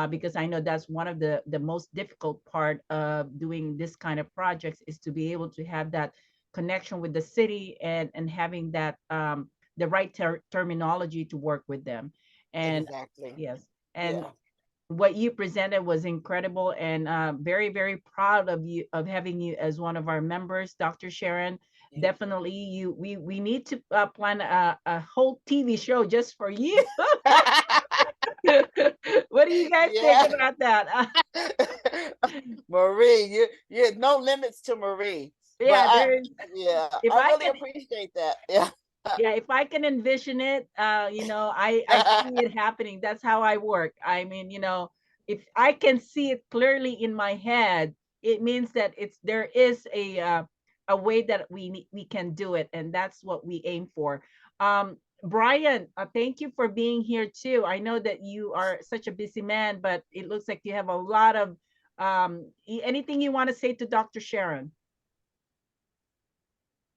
A: because I know that's one of the most difficult part of doing this kind of projects is to be able to have that connection with the city and having that the right terminology to work with them. And
D: Exactly.
A: yes, and
D: Yeah.
A: what you presented was incredible and very, very proud of you of having you as one of our members, Dr. Sharon. Definitely, we need to plan a whole TV show just for you. What do you guys think
D: Yeah.
A: about that?
D: Marie, you no limits to Marie. But
A: Yeah, there is. If
D: I
A: I
D: really
A: can,
D: appreciate that. Yeah.
A: yeah, if I can envision it, I see it happening. That's how I work. I mean, if I can see it clearly in my head, it means that there is a way that we can do it, and that's what we aim for. Brian, thank you for being here too. I know that you are such a busy man, but it looks like you have a lot of anything you want to say to Dr. Sharon?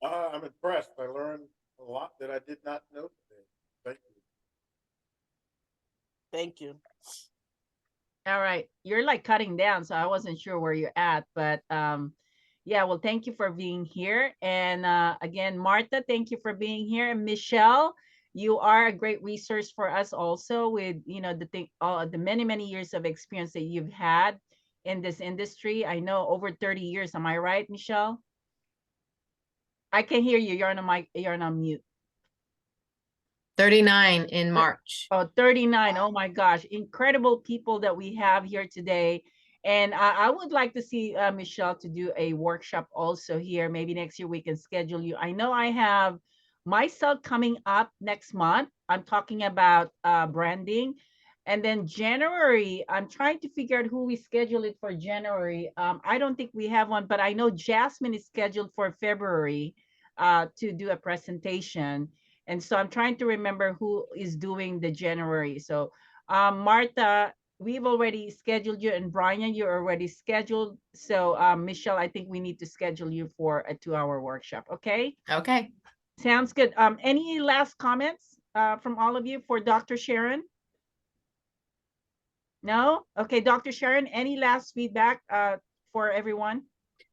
I: I'm impressed. I learned a lot that I did not know today. Thank you.
D: Thank you.
A: All right. You're like cutting down, so I wasn't sure where you're at, but yeah, well, thank you for being here. And again, Martha, thank you for being here. And Michelle, you are a great resource for us also with, the thing, the many, many years of experience that you've had in this industry. I know over 30 years. Am I right, Michelle? I can hear you. You're on a mic. You're on mute.
E: 39 in March.
A: Oh, 39. Oh my gosh. Incredible people that we have here today. And I would like to see Michelle to do a workshop also here. Maybe next year we can schedule you. I know I have myself coming up next month. I'm talking about branding. And then January, I'm trying to figure out who we schedule it for January. I don't think we have one, but I know Jasmine is scheduled for February to do a presentation. And so I'm trying to remember who is doing the January. So Martha, we've already scheduled you, and Brian, you're already scheduled. So Michelle, I think we need to schedule you for a 2-hour workshop. Okay.
E: Okay.
A: Sounds good. Any last comments from all of you for Dr. Sharon? No? Okay, Dr. Sharon, any last feedback for everyone?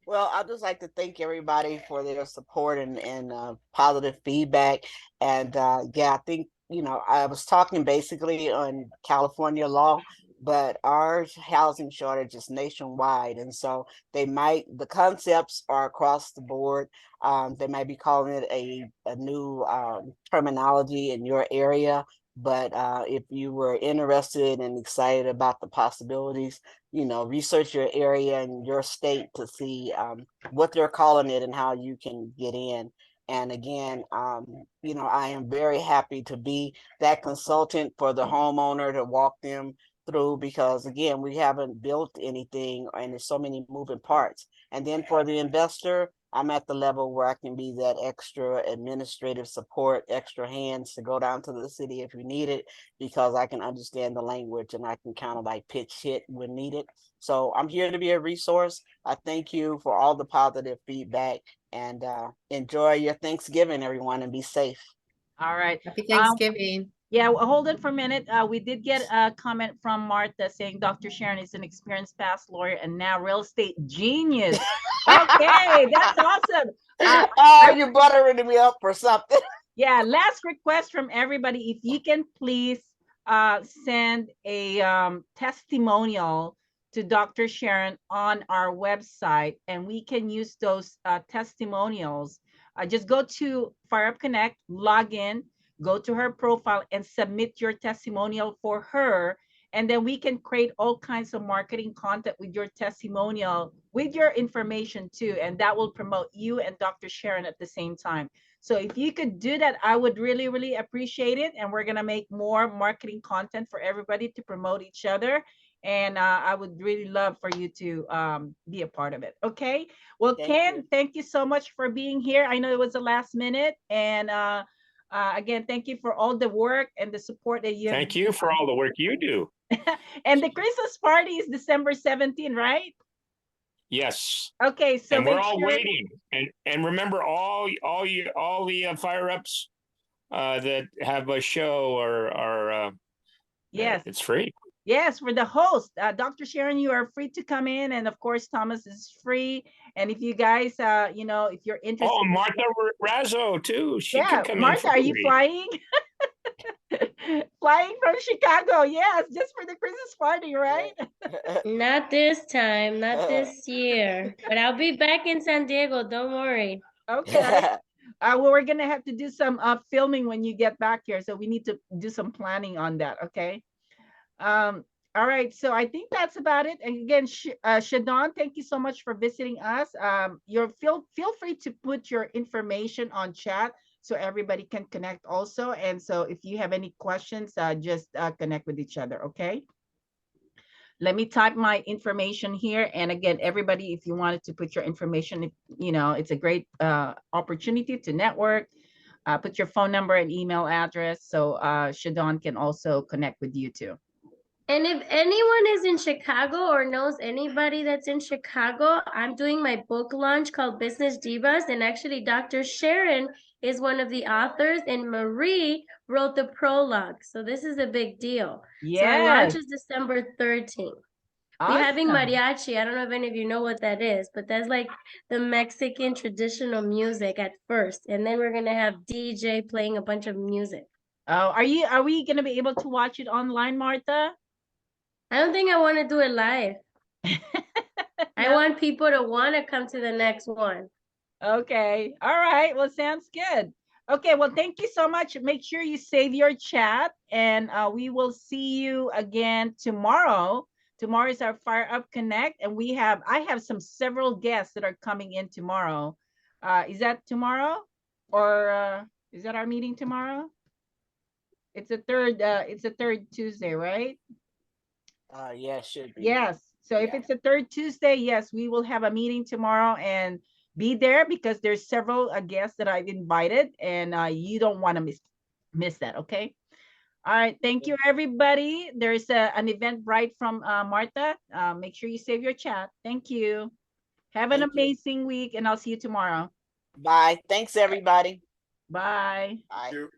D: Well, I'd just like to thank everybody for their support and positive feedback. And yeah, I think, I was talking basically on California law, but our housing shortage is nationwide. And so the concepts are across the board. They might be calling it a new terminology in your area. But if you were interested and excited about the possibilities, research your area and your state to see what they're calling it and how you can get in. And again, I am very happy to be that consultant for the homeowner to walk them through, because again, we haven't built anything and there's so many moving parts. And then for the investor, I'm at the level where I can be that extra administrative support, extra hands to go down to the city if you need it, because I can understand the language and I can kind of like pitch hit when needed. So I'm here to be a resource. I thank you for all the positive feedback, and enjoy your Thanksgiving, everyone, and be safe.
A: All right.
E: Happy Thanksgiving.
A: Yeah, well, hold it for a minute. We did get a comment from Martha saying Dr. Sharon is an experienced past lawyer and now real estate genius. Okay, that's awesome.
D: You're buttering me up for something.
A: Yeah, last request from everybody. If you can please send a testimonial to Dr. Sharon on our website, and we can use those testimonials. Just go to Fire Up Connect, log in, go to her profile and submit your testimonial for her. And then we can create all kinds of marketing content with your testimonial, with your information too. And that will promote you and Dr. Sharon at the same time. So if you could do that, I would really, really appreciate it. And we're going to make more marketing content for everybody to promote each other. And I would really love for you to be a part of it. Okay. Well, Ken, thank you so much for being here. I know it was the last minute. And again, thank you for all the work and the support that you have.
H: Thank you for all the work you do.
A: And the Christmas party is December 17th, right?
H: Yes.
A: Okay, so
H: and we're all waiting. And remember, all the fire ups that have a show are
A: yes,
H: it's free.
A: Yes, for the host, Dr. Sharon, you are free to come in, and of course, Thomas is free. And if you guys, if you're interested,
H: oh, Martha Razzo too. She can come
A: Martha,
H: in.
A: are you flying? Flying from Chicago, yes, just for the Christmas party, right?
G: Not this time, not this year. But I'll be back in San Diego, don't worry.
A: Okay. Well, we're gonna have to do some filming when you get back here, so we need to do some planning on that. Okay. All right, so I think that's about it. And again, Shadon, thank you so much for visiting us. Feel free to put your information on chat so everybody can connect also. And so if you have any questions, just connect with each other, okay? Let me type my information here. And again, everybody, if you wanted to put your information, it's a great opportunity to network. Put your phone number and email address so Shadon can also connect with you too.
G: And if anyone is in Chicago or knows anybody that's in Chicago, I'm doing my book launch called Business Divas. And actually, Dr. Sharon is one of the authors, and Marie wrote the prologue. So this is a big deal. So our launch
A: Yes.
G: is December 13th. We're having
A: Awesome.
G: mariachi. I don't know if any of you know what that is, but that's like the Mexican traditional music at first. And then we're going to have DJ playing a bunch of music.
A: Oh, are we gonna be able to watch it online, Martha?
G: I don't think I want to do it live. I
A: No?
G: want people to want to come to the next one.
A: Okay. All right. Well, sounds good. Okay. Well, thank you so much. Make sure you save your chat, and we will see you again tomorrow. Tomorrow is our Fire Up Connect, and I have several guests that are coming in tomorrow. Is that tomorrow, or is that our meeting tomorrow? It's the third Tuesday, right?
D: Yeah, should be.
A: Yes. So if
D: Yeah.
A: it's the third Tuesday, yes, we will have a meeting tomorrow, and be there because there's several guests that I've invited, and you don't want to miss that. Okay. All right. Thank you, everybody. There's an event right from Martha. Make sure you save your chat. Thank you. Have an
D: Thank you.
A: amazing week, and I'll see you tomorrow.
D: Bye. Thanks, everybody.
A: Bye.
D: Bye.
I: You.